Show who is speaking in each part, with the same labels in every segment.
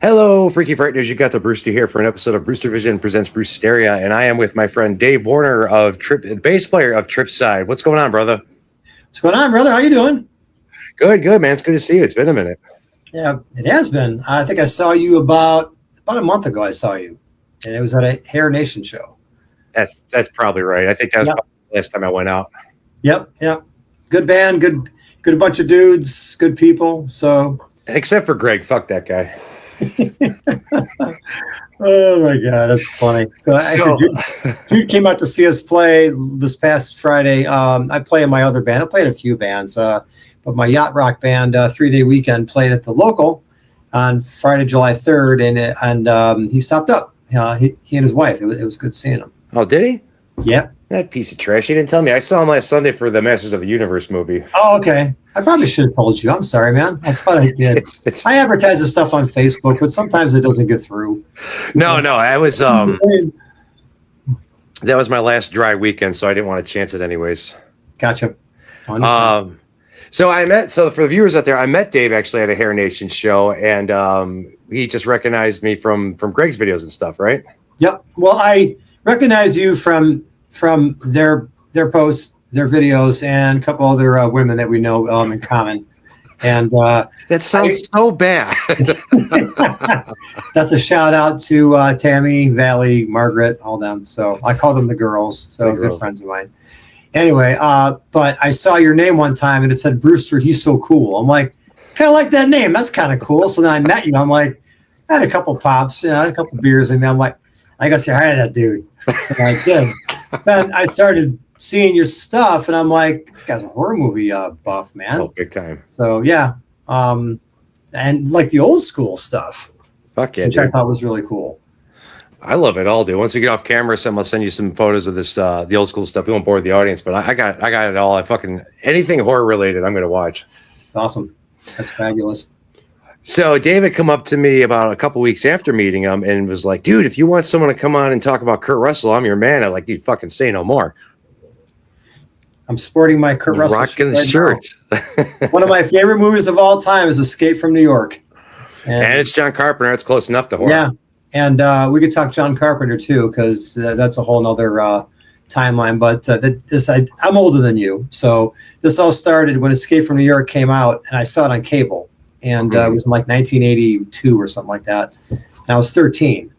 Speaker 1: Hello, Freaky Frighteners. You got the Brewster here for an episode of Brewster Vision presents Brewsteria, and I am with my friend Dave Warner the bass player of Tripside. What's going on, brother?
Speaker 2: What's going on, brother? How you doing?
Speaker 1: Good, man. It's good to see you. It's been a minute.
Speaker 2: Yeah, it has been. I think I saw you about a month ago. I saw you, and it was at a Hair Nation show.
Speaker 1: That's probably right. I think that was probably the last time I went out.
Speaker 2: Yep. Good band, good bunch of dudes, good people. So,
Speaker 1: except for Greg, fuck that guy.
Speaker 2: Oh my god, that's funny. So Jude came out to see us play this past Friday. I play in my other band. I played in a few bands, but my yacht rock band 3-day weekend played at the local on Friday, July 3rd, and he stopped up. He and his wife. It was good seeing him.
Speaker 1: Oh, did he?
Speaker 2: Yep.
Speaker 1: That piece of trash. He didn't tell me. I saw him last Sunday for the Masters of the Universe movie.
Speaker 2: Oh, okay. I probably should have told you. I'm sorry, man. I thought I did. I advertise this stuff on Facebook, but sometimes it doesn't get through.
Speaker 1: No. I was that was my last dry weekend, so I didn't want to chance it anyways.
Speaker 2: Gotcha.
Speaker 1: So for the viewers out there, I met Dave actually at a Hair Nation show, and he just recognized me from Greg's videos and stuff, right?
Speaker 2: Yep. Well, I recognize you from their posts, their videos, and a couple other women that we know in common. And
Speaker 1: that sounds so bad.
Speaker 2: That's a shout out to Tammy, Valley, Margaret, all them. So I call them the girls. So good friends of mine. Anyway, but I saw your name one time and it said Brewster. He's so cool. I'm like, kind of like that name. That's kind of cool. So then I met you. I'm like, I had a couple pops, I had a couple beers, and I'm like, I got to say hi to that dude. So I did. Then I started seeing your stuff, and I'm like, this guy's a horror movie buff, man.
Speaker 1: Oh, big time.
Speaker 2: So yeah, and like the old school stuff.
Speaker 1: Fuck yeah,
Speaker 2: which
Speaker 1: dude.
Speaker 2: I thought was really cool.
Speaker 1: I love it all, dude. Once we get off camera, I'll send you some photos of this, the old school stuff. We won't bore the audience, but I got it all. Anything horror related, I'm gonna watch.
Speaker 2: Awesome, that's fabulous.
Speaker 1: So David come up to me about a couple weeks after meeting him and was like, dude, if you want someone to come on and talk about Kurt Russell, I'm your man. I'm like, dude, fucking say no more.
Speaker 2: I'm sporting my Kurt Russell
Speaker 1: rocking the shirt.
Speaker 2: One of my favorite movies of all time is Escape from New York.
Speaker 1: And it's John Carpenter. It's close enough to horror.
Speaker 2: Yeah. And we could talk John Carpenter too, because that's a whole nother timeline. But I'm older than you. So this all started when Escape from New York came out, and I saw it on cable. And it was in like 1982 or something like that. And I was 13.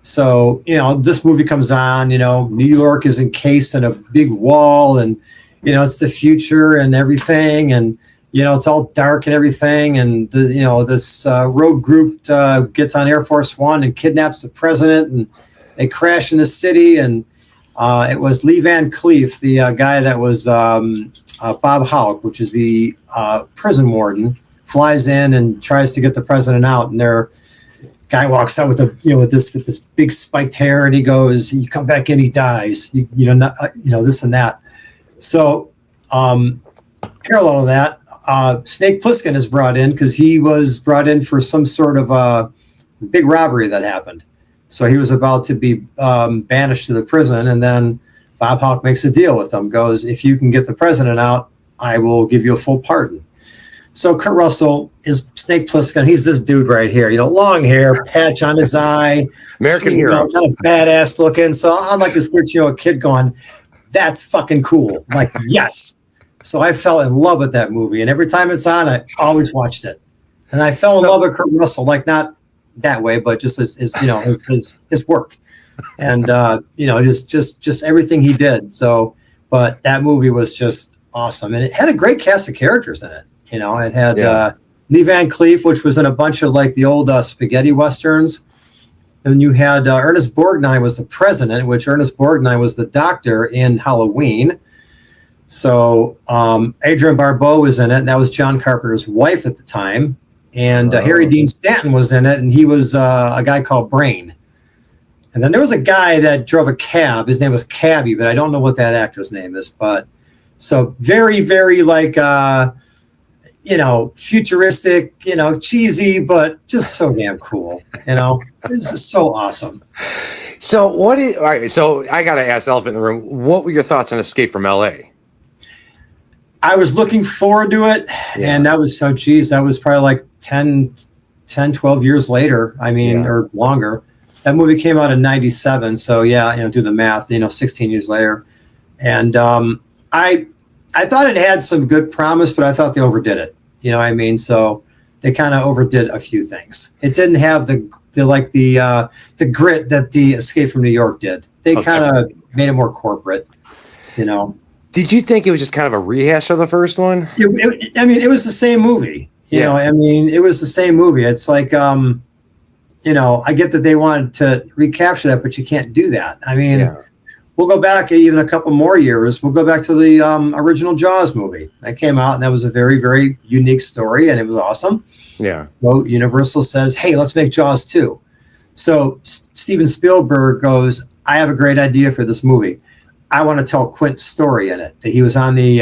Speaker 2: So, this movie comes on, New York is encased in a big wall, and, it's the future and everything. And, it's all dark and everything. And, this rogue group gets on Air Force One and kidnaps the president, and they crash in the city. And it was Lee Van Cleef, the guy that was Bob Houck, which is the prison warden, flies in and tries to get the president out, and their guy walks out with with this big spiked hair, and he goes, "You come back in, he dies." This and that. So, parallel to that, Snake Plisken is brought in because he was brought in for some sort of a big robbery that happened. So he was about to be banished to the prison, and then Bob Houck makes a deal with him. Goes, "If you can get the president out, I will give you a full pardon." So Kurt Russell is Snake Plisken. He's this dude right here, long hair, patch on his eye,
Speaker 1: American hero,
Speaker 2: kind of badass looking. So I'm like this 13-year-old kid going, "That's fucking cool!" I'm like, yes. So I fell in love with that movie, and every time it's on, I always watched it. And I fell in love with Kurt Russell, like not that way, but just his work, and just everything he did. So, but that movie was just awesome, and it had a great cast of characters in it. It had Lee Van Cleef, which was in a bunch of like the old spaghetti westerns. And you had Ernest Borgnine was the president, which Ernest Borgnine was the doctor in Halloween. So Adrienne Barbeau was in it, and that was John Carpenter's wife at the time. And Harry Dean Stanton was in it, and he was a guy called Brain. And then there was a guy that drove a cab. His name was Cabby, but I don't know what that actor's name is. But so very, very like, futuristic, cheesy, but just so damn cool. This is so awesome.
Speaker 1: So all right, so I got to ask the elephant in the room. What were your thoughts on Escape from L.A.?
Speaker 2: I was looking forward to it. Yeah. And that was that was probably like 10, 12 years later. Or longer. That movie came out in 97. So do the math, 16 years later. And I thought it had some good promise, but I thought they overdid it. You know what I mean? So they kind of overdid a few things. It didn't have the grit that the Escape from New York did. They kind of made it more corporate, Did
Speaker 1: you think it was just kind of a rehash of the first one?
Speaker 2: It was the same movie. It was the same movie. It's like, I get that they wanted to recapture that, but you can't do that. We'll go back even a couple more years. We'll go back to the original Jaws movie that came out, and that was a very, very unique story, and it was awesome.
Speaker 1: Yeah.
Speaker 2: So Universal says, hey, let's make Jaws 2. So Steven Spielberg goes, I have a great idea for this movie. I want to tell Quint's story in it. That he was on the,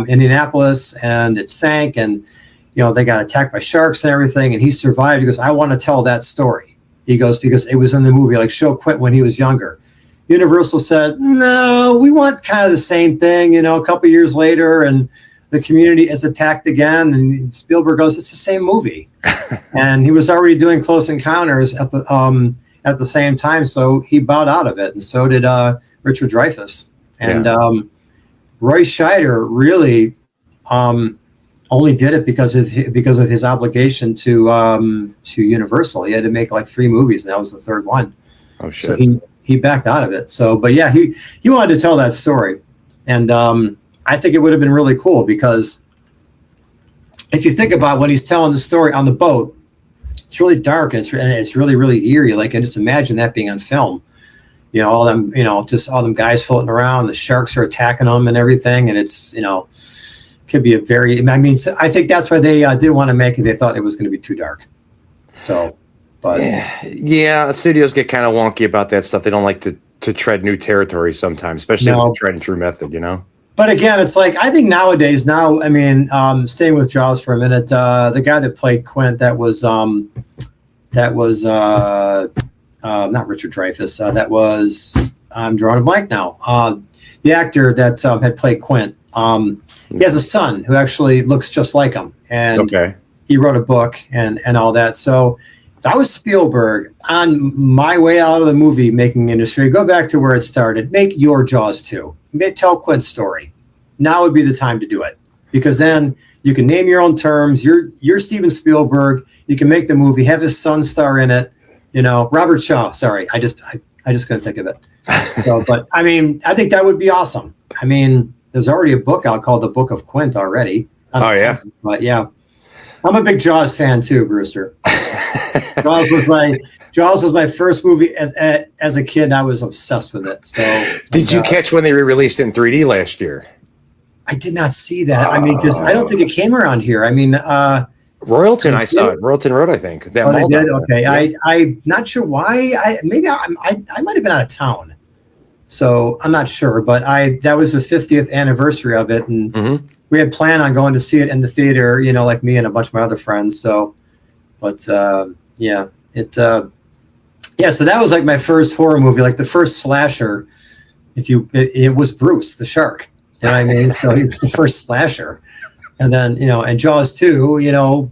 Speaker 2: Indianapolis, and it sank, and, they got attacked by sharks and everything, and he survived. He goes, I want to tell that story. He goes, because it was in the movie, like show Quint when he was younger. Universal said, no, we want kind of the same thing, a couple years later, and the community is attacked again. And Spielberg goes, it's the same movie. And he was already doing Close Encounters at the same time. So he bowed out of it. And so did Richard Dreyfuss. And Roy Scheider really only did it because of his obligation to Universal. He had to make like 3 movies, and that was the third one.
Speaker 1: Oh, shit.
Speaker 2: So he backed out of it. So, but yeah, he wanted to tell that story. And I think it would have been really cool, because if you think about when he's telling the story on the boat, it's really dark, and it's really, really eerie. Like, and just imagine that being on film. All them, just all them guys floating around, the sharks are attacking them and everything. And it's, could be a very, I think that's why they didn't want to make it. They thought it was going to be too dark. So, but
Speaker 1: yeah, studios get kind of wonky about that stuff. They don't like to tread new territory sometimes, especially with the tried and true method,
Speaker 2: But again, it's like, I think nowadays, staying with Jaws for a minute, the guy that played Quint, that was not Richard Dreyfuss. That was, I'm drawing a blank now. The actor that had played Quint, he has a son who actually looks just like him, and he wrote a book and all that. So if I was Spielberg, on my way out of the movie making industry, go back to where it started. Make your Jaws 2. Tell Quint's story. Now would be the time to do it, because then you can name your own terms. You're Steven Spielberg. You can make the movie, have his son star in it. Robert Shaw. Sorry, I just couldn't think of it. So, but I think that would be awesome. There's already a book out called The Book of Quint already.
Speaker 1: Yeah.
Speaker 2: But yeah, I'm a big Jaws fan too, Brewster. Jaws was my first movie as a kid, and I was obsessed with it. So,
Speaker 1: did you catch when they re-released it in 3D last year?
Speaker 2: I did not see that. Because I don't think it came around here.
Speaker 1: Royalton, I saw it. Royalton Road, I think.
Speaker 2: They did? Okay. Yeah. I'm not sure why. I might have been out of town. So I'm not sure, but that was the 50th anniversary of it. And we had planned on going to see it in the theater, like me and a bunch of my other friends. So, but so that was like my first horror movie, like the first slasher. It was Bruce, the shark. You know what I mean? So he was the first slasher. And then, and Jaws 2,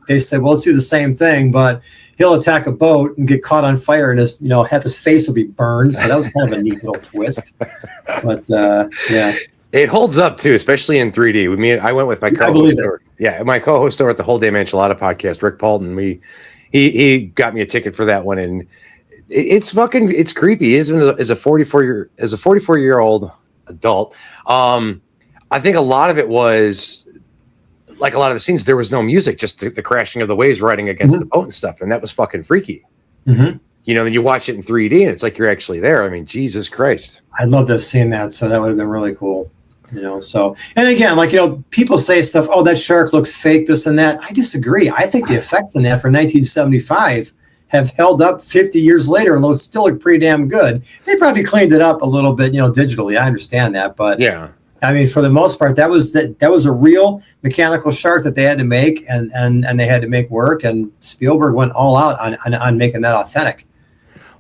Speaker 2: they said, well, let's do the same thing, but he'll attack a boat and get caught on fire, and his, half his face will be burned. So that was kind of a neat little twist. But yeah.
Speaker 1: It holds up too, especially in 3D. I went with my co-host. My co-host over at the Whole Damn Enchilada podcast, Rick Paulton. He got me a ticket for that one, and it's creepy. Even as a 44-year-old adult, I think a lot of it was, like a lot of the scenes, there was no music, just the crashing of the waves riding against the boat and stuff, and that was fucking freaky. Then you watch it in 3D, and it's like you're actually there. Jesus Christ.
Speaker 2: I'd love to have seen that, so that would have been really cool. So, and again, people say stuff, oh, that shark looks fake, this and that. I disagree. I think the effects in that for 1975 have held up 50 years later and those still look pretty damn good. They probably cleaned it up a little bit, digitally. I understand that, but
Speaker 1: yeah,
Speaker 2: I mean, for the most part, that was a real mechanical shark that they had to make, and they had to make work. And Spielberg went all out on making that authentic.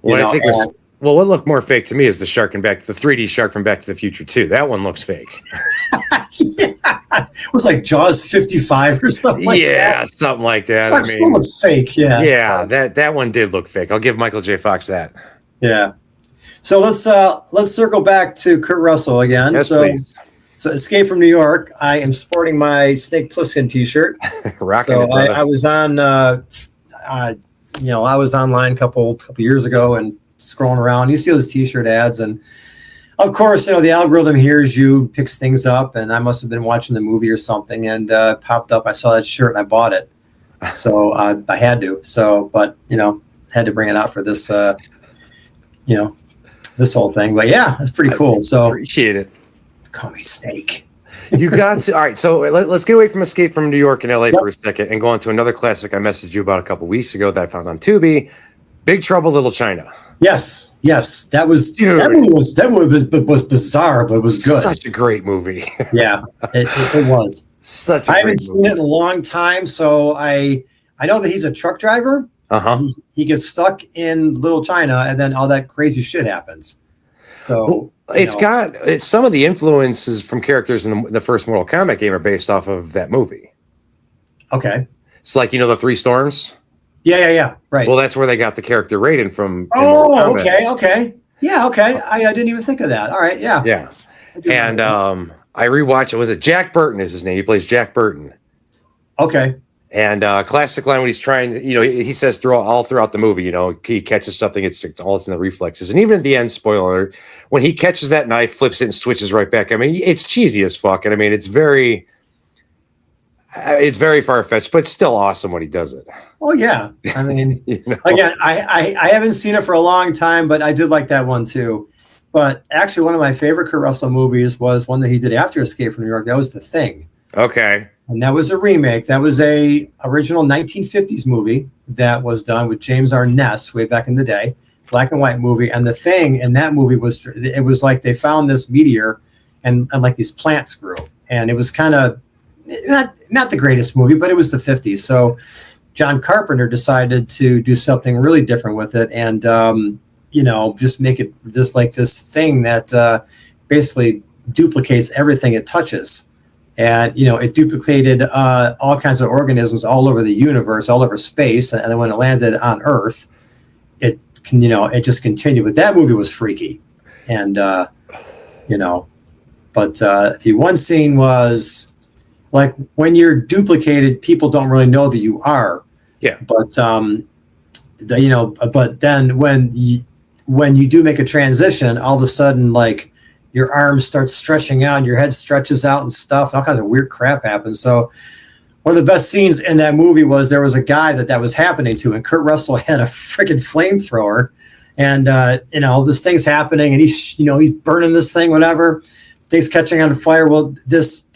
Speaker 1: Well, I think what looked more fake to me is the 3D shark from Back to the Future 2. That one looks fake.
Speaker 2: Yeah. It was like Jaws 55 or something like that.
Speaker 1: Yeah, something like that.
Speaker 2: It looks fake. Yeah.
Speaker 1: Yeah, that one did look fake. I'll give Michael J. Fox that.
Speaker 2: Yeah. So let's circle back to Kurt Russell again.
Speaker 1: Yes, please.
Speaker 2: So Escape from New York. I am sporting my Snake Plisken T-shirt.
Speaker 1: Rocking it.
Speaker 2: I was on, I was online a couple years ago and scrolling around. You see those T-shirt ads, and of course, the algorithm hears you, picks things up, and I must have been watching the movie or something, and popped up. I saw that shirt and I bought it. So I had to. So, but had to bring it out for this, this whole thing. But yeah, it's pretty cool. So
Speaker 1: appreciate it.
Speaker 2: Call me Snake.
Speaker 1: You got to. All right, so let's get away from Escape from New York and LA for a second and go on to another classic I messaged you about a couple weeks ago that I found on Tubi, Big Trouble Little China.
Speaker 2: Yes, that movie was bizarre, but it was good.
Speaker 1: Such a great movie.
Speaker 2: Yeah, it was.
Speaker 1: Such a
Speaker 2: I
Speaker 1: great
Speaker 2: haven't seen it in a long time, so I know that he's a truck driver. He gets stuck in Little China, and then all that crazy shit happens. So
Speaker 1: it's some of the influences from characters in the first Mortal Kombat game are based off of that movie.
Speaker 2: Okay,
Speaker 1: it's like the Three Storms.
Speaker 2: Yeah, right.
Speaker 1: Well, that's where they got the character Raiden from.
Speaker 2: Oh, okay. Yeah, okay. I didn't even think of that. All right, yeah.
Speaker 1: Yeah. And I rewatched it. Was it Jack Burton is his name? He plays Jack Burton.
Speaker 2: Okay.
Speaker 1: And classic line when he's trying to, he says all throughout the movie, he catches something, it's in the reflexes. And even at the end, spoiler alert, when he catches that knife, flips it and switches right back. I mean, it's cheesy as fuck. And I mean, it's very far-fetched, but it's still awesome when he does it.
Speaker 2: Oh yeah. I mean, again, I haven't seen it for a long time, but I did like that one too. But actually one of my favorite Kurt Russell movies was one that he did after Escape from New York. That was The Thing.
Speaker 1: Okay.
Speaker 2: And that was a remake. That was a original 1950s movie that was done with James Arness way back in the day, black and white movie. And the thing in that movie was like they found this meteor and like these plants grew. And it was kind of not the greatest movie, but it was the 50s. So John Carpenter decided to do something really different with it and, just make it just like this thing that basically duplicates everything it touches. And, it duplicated all kinds of organisms all over the universe, all over space. And then when it landed on Earth, it just continued. But that movie was freaky. And, but the one scene was like when you're duplicated, people don't really know that you are.
Speaker 1: Yeah.
Speaker 2: But, but then when you do make a transition, all of a sudden, like, your arms start stretching out and your head stretches out and stuff. And all kinds of weird crap happens. So one of the best scenes in that movie was there was a guy that was happening to, and Kurt Russell had a freaking flamethrower. And, this thing's happening and he's burning this thing, whatever. Thing's catching on fire. Well, this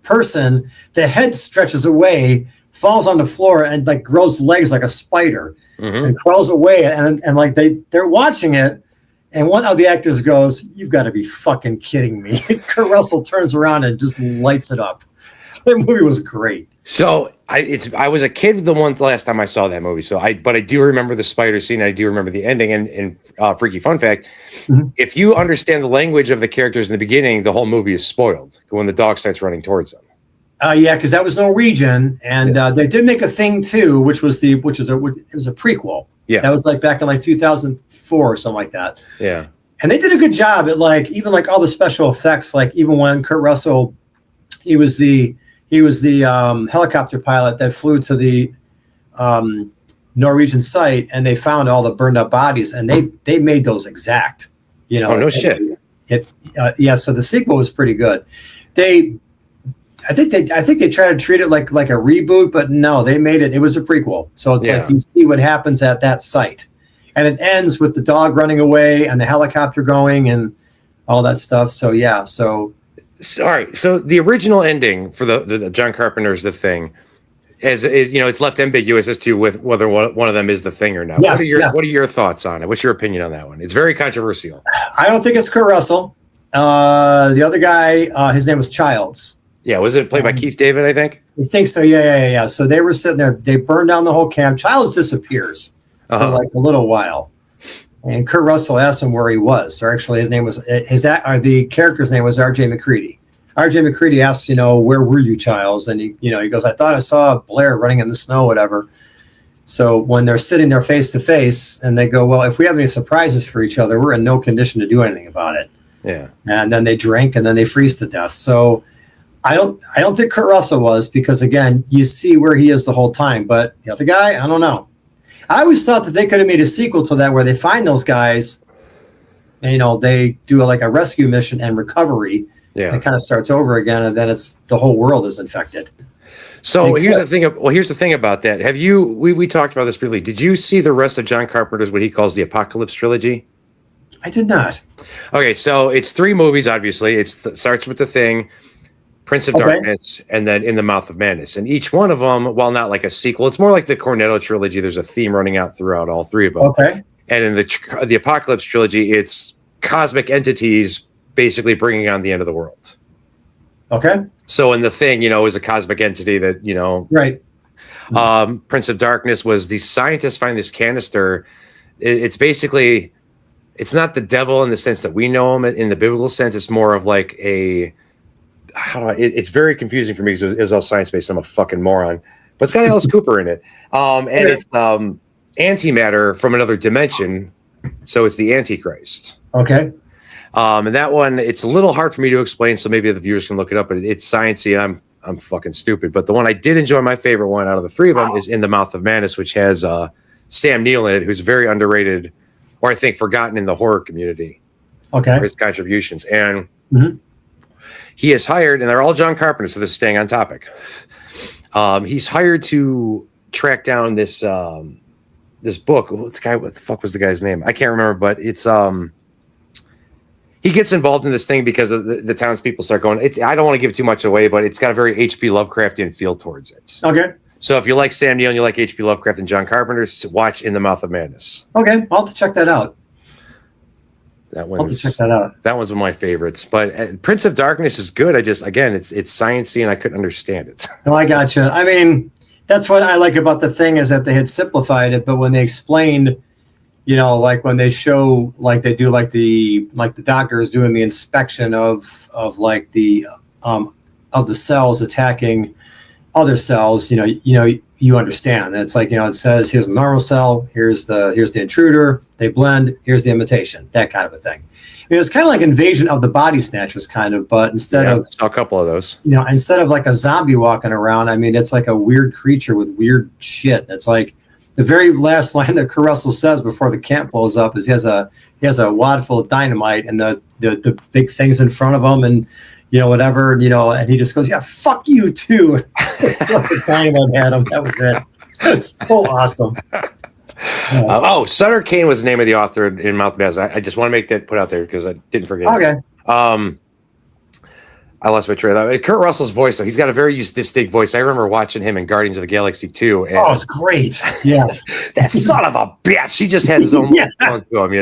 Speaker 2: person, the head stretches away, falls on the floor and like grows legs like a spider and crawls away. And like they're watching it. And one of the actors goes, "You've got to be fucking kidding me." Kurt Russell turns around and just lights it up. That movie was great.
Speaker 1: So I was a kid the last time I saw that movie. But I do remember the spider scene. I do remember the ending. And freaky fun fact: if you understand the language of the characters in the beginning, the whole movie is spoiled when the dog starts running towards them.
Speaker 2: Yeah, because that was Norwegian, and they did make a thing too, it was a prequel.
Speaker 1: Yeah,
Speaker 2: that was like back in like 2004 or something like that.
Speaker 1: Yeah,
Speaker 2: and they did a good job at like even like all the special effects. Like even when Kurt Russell, he was the helicopter pilot that flew to the Norwegian site, and they found all the burned up bodies, and they made those exact.
Speaker 1: Oh no shit.
Speaker 2: So the sequel was pretty good. I think they tried to treat it like a reboot, but no, they made it. It was a prequel. So it's like you see what happens at that site. And it ends with the dog running away and the helicopter going and all that stuff. So yeah. So
Speaker 1: All right. So the original ending for the John Carpenter's The Thing, as is, it's left ambiguous as to whether one of them is the Thing or not.
Speaker 2: Yes,
Speaker 1: what are your thoughts on it? What's your opinion on that one? It's very controversial.
Speaker 2: I don't think it's Kurt Russell. The other guy, his name was Childs.
Speaker 1: Yeah, was it played by Keith David, I think?
Speaker 2: I think so, yeah. So they were sitting there. They burned down the whole camp. Childs disappears for like a little while. And Kurt Russell asked him where he was. Or actually, his name was, the character's name was R.J. McCready. R.J. McCready asks, where were you, Childs? And he goes, I thought I saw Blair running in the snow, whatever. So when they're sitting there face to face and they go, well, if we have any surprises for each other, we're in no condition to do anything about it.
Speaker 1: Yeah. And
Speaker 2: then they drink and then they freeze to death. So I don't think Kurt Russell was, because again, you see where he is the whole time. But the other guy, I don't know. I always thought that they could have made a sequel to that where they find those guys, and, they do like a rescue mission and recovery. Yeah. And it kind of starts over again, and then the whole world is infected.
Speaker 1: So here's the thing about that. Have you? We talked about this briefly. Did you see the rest of John Carpenter's what he calls the Apocalypse trilogy?
Speaker 2: I did not.
Speaker 1: Okay, so it's 3 movies. Obviously, it starts with The Thing, Prince of Darkness, and then In the Mouth of Madness. And each one of them, while not like a sequel, it's more like the Cornetto trilogy. There's a theme running out throughout all 3 of them. Okay. And in the Apocalypse trilogy, it's cosmic entities basically bringing on the end of the world. Okay. So in The Thing, is a cosmic entity that, Right. Prince of Darkness was the scientists find this canister. It's basically, it's not the devil in the sense that we know him in the biblical sense. It's more of like it's very confusing for me because it's all science-based. I'm a fucking moron. But it's got Alice Cooper in it. And it's antimatter from another dimension. So it's the Antichrist. Okay. And that one, it's a little hard for me to explain, so maybe the viewers can look it up, but it's sciencey, and I'm fucking stupid. But the one I did enjoy, my favorite one out of the 3 of them, is In the Mouth of Madness, which has Sam Neill in it, who's very underrated, or I think forgotten in the horror community. Okay. For his contributions. And he is hired, and they're all John Carpenter, so this is staying on topic. He's hired to track down this book. What the fuck was the guy's name? I can't remember, but it's he gets involved in this thing because of the townspeople start going. I don't want to give too much away, but it's got a very H.P. Lovecraftian feel towards it. Okay. So if you like Sam Neill and you like H.P. Lovecraft and John Carpenter, watch In the Mouth of Madness. Okay, I'll have to check that out. I'll have to check that out. That one's one of my favorites. But Prince of Darkness is good. It's sciencey, and I couldn't understand it. Oh, I gotcha. I mean, that's what I like about The Thing is that they had simplified it, but when they explained, like when they show, like they do, like the doctor is doing the inspection of like the cells attacking other cells, you understand. It's like, it says here's a normal cell, here's the intruder, they blend, here's the imitation, that kind of a thing. It's kind of like Invasion of the Body Snatchers kind of, but instead of a couple of those, instead of like a zombie walking around, I mean, it's like a weird creature with weird shit. It's like the very last line that Kurt Russell says before the camp blows up is he has a wad full of dynamite and the big things in front of him and whatever, and he just goes, yeah, fuck you too. Such a dynamite at him. That was it. That's so awesome. Sutter Kane was the name of the author in Mouth of Madness. I just want to make that put out there because I didn't forget. Okay. I lost my trail. Kurt Russell's voice, though, he's got a very distinct voice. I remember watching him in Guardians of the Galaxy 2. And it's great. Yes. That son of a bitch. He just has his own to him,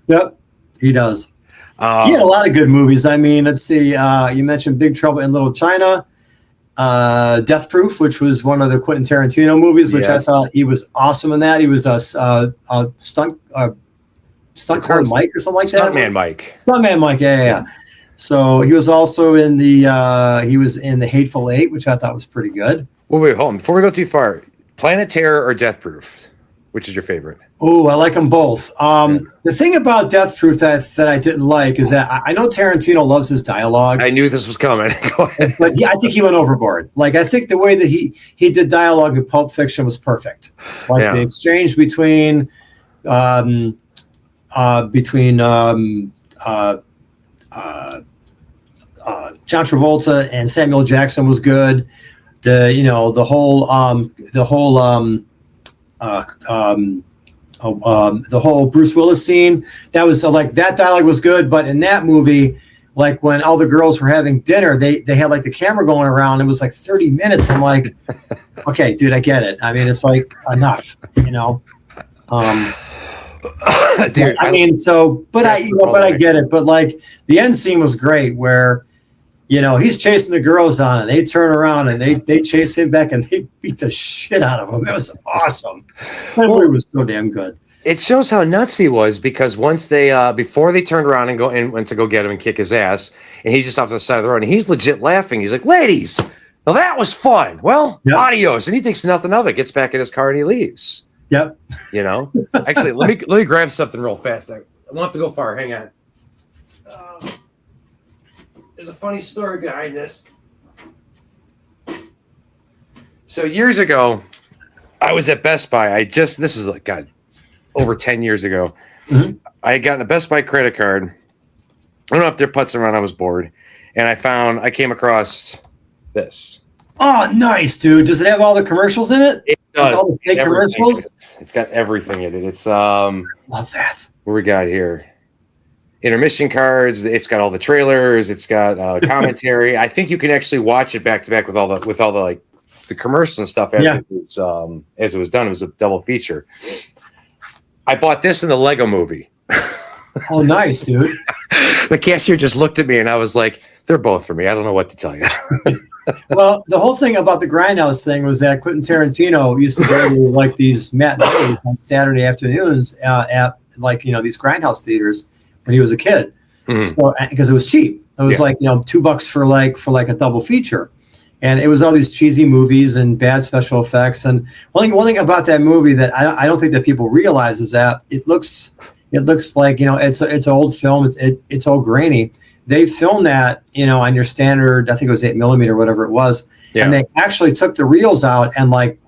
Speaker 1: Yep, he does. He had a lot of good movies. I mean, let's see. You mentioned Big Trouble in Little China, Death Proof, which was one of the Quentin Tarantino movies, which I thought he was awesome in that. He was a stunt car Mike or something like that. Stuntman Mike. Yeah. So he was also in the Hateful Eight, which I thought was pretty good. Well, wait, hold on. Before we go too far, Planet Terror or Death Proof? Which is your favorite? Oh, I like them both. The thing about Death Proof that I didn't like is that I know Tarantino loves his dialogue. I knew this was coming. Go ahead. But yeah, I think he went overboard. Like, I think the way that he did dialogue in Pulp Fiction was perfect. Like the exchange between John Travolta and Samuel Jackson was good. The whole Bruce Willis scene, that was like, that dialogue was good. But in that movie,
Speaker 2: like when all the girls were having dinner, they had like the camera going around. It was like 30 minutes. I'm like, okay, dude, I get it. I mean, it's like enough, you know.
Speaker 1: Dude,
Speaker 2: I mean, so, but I get it. But like the end scene was great, where he's chasing the girls on, and they turn around and they chase him back, and they beat the shit out of him. It was awesome. That movie was so damn good.
Speaker 1: It shows how nuts he was, because once they before they turned around and went to go get him and kick his ass, and he's just off to the side of the road, and he's legit laughing. He's like, "Ladies, well, that was fun. Well, adios." And he thinks nothing of it. Gets back in his car and he leaves.
Speaker 2: Yep.
Speaker 1: Actually, let me grab something real fast. I won't have to go far. Hang on. There's a funny story behind this. So years ago, I was at Best Buy. This is like, God, over 10 years ago. Mm-hmm. I had gotten a Best Buy credit card. I don't know if they're putzing around. I was bored. And I came across this.
Speaker 2: Oh, nice, dude. Does it have all the commercials in it?
Speaker 1: It does.
Speaker 2: All the fake commercials?
Speaker 1: It's got everything in it. It's
Speaker 2: love that.
Speaker 1: What we got here? Intermission cards. It's got all the trailers. It's got commentary. I think you can actually watch it back to back with all the like the commercials and stuff as it was done. It was a double feature. I bought this in the Lego Movie.
Speaker 2: Oh, nice, dude.
Speaker 1: The cashier just looked at me, and I was like, "They're both for me. I don't know what to tell you."
Speaker 2: Well, the whole thing about the Grindhouse thing was that Quentin Tarantino used to go to like these matinees on Saturday afternoons at like these Grindhouse theaters when he was a kid. Mm-hmm. So because it was cheap, it was like $2 for like a double feature, and it was all these cheesy movies and bad special effects. And one thing about that movie that I don't think that people realize is that it looks like it's an old film. It's all grainy. They filmed that, on your standard, I think it was 8mm or whatever it was. Yeah. And they actually took the reels out and put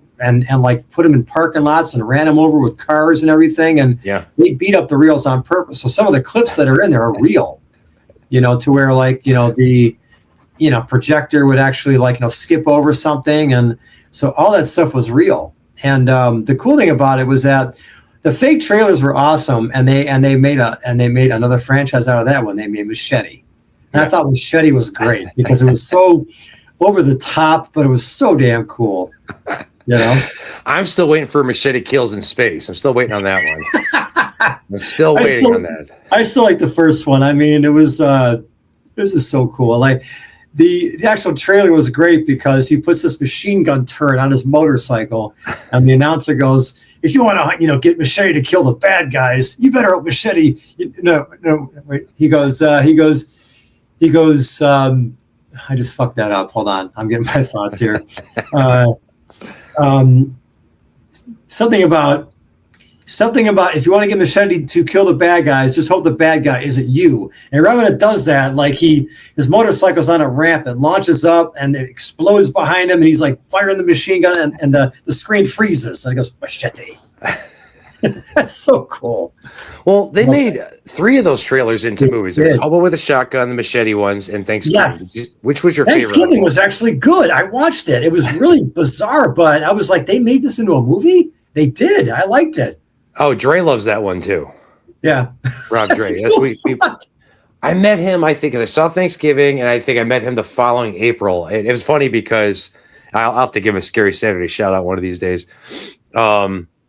Speaker 2: them in parking lots and ran them over with cars and everything. And they beat up the reels on purpose. So some of the clips that are in there are real, to where the projector would actually skip over something. And so all that stuff was real. And the cool thing about it was that the fake trailers were awesome. And they made another franchise out of that one. They made Machete. And I thought Machete was great because it was so over the top, but it was so damn cool.
Speaker 1: I'm still waiting for Machete Kills in Space. I'm still waiting on that one. I'm still waiting on that.
Speaker 2: I still like the first one. I mean, this is so cool. Like the actual trailer was great because he puts this machine gun turret on his motorcycle, and the announcer goes, "If you want to, get Machete to kill the bad guys, you better hope Machete." No, wait. He goes. I just fucked that up. Hold on. I'm getting my thoughts here. Something about if you want to get Machete to kill the bad guys, just hope the bad guy isn't you. And right when it does that, like his motorcycle's on a ramp and launches up and it explodes behind him and he's like firing the machine gun and the screen freezes and it goes, Machete. That's so cool.
Speaker 1: Well, they made 3 of those trailers into movies. There was Hobo with a Shotgun, the Machete ones, and Thanksgiving. Yes. Which was your favorite?
Speaker 2: Thanksgiving was actually good. I watched it. It was really bizarre, but I was like, they made this into a movie? They did. I liked it.
Speaker 1: Oh, Dre loves that one too.
Speaker 2: Yeah.
Speaker 1: Rob Dre. I met him, I think, because I saw Thanksgiving, and I think I met him the following April. It was funny because I'll have to give him a Scary Saturday shout out one of these days.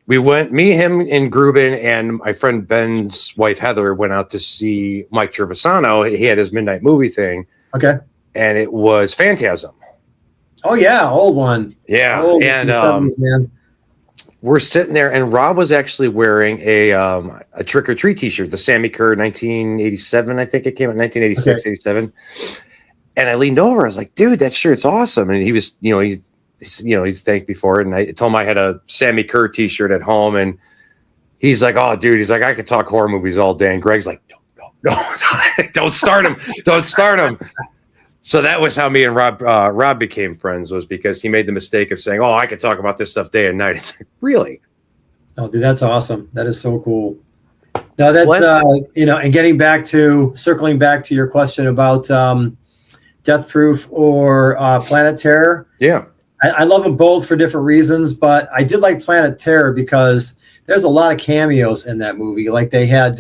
Speaker 1: We went, me, him, and Gruben, and my friend Ben's wife, Heather, went out to see Mike Trevisano. He had his midnight movie thing.
Speaker 2: Okay.
Speaker 1: And it was Phantasm.
Speaker 2: Oh, yeah. Old one.
Speaker 1: Yeah.
Speaker 2: Old
Speaker 1: and
Speaker 2: 70s, man.
Speaker 1: We're sitting there, and Rob was actually wearing a Trick or Treat t-shirt, the Sammy Kerr 1987, I think it came out, 1986, 87. And I leaned over. I was like, dude, that shirt's awesome. And he was, he thanked me for it, and I told him I had a Sammy Kerr t-shirt at home, and he's like, "Oh, dude," he's like, "I could talk horror movies all day." And Greg's like, "No, don't start him, don't start him." So that was how me and Rob became friends, was because he made the mistake of saying, "Oh, I could talk about this stuff day and night." It's like, really?
Speaker 2: Oh, dude, that's awesome. That is so cool. Now that's and circling back to your question about Death Proof or Planet Terror.
Speaker 1: Yeah.
Speaker 2: I love them both for different reasons, but I did like Planet Terror because there's a lot of cameos in that movie. Like they had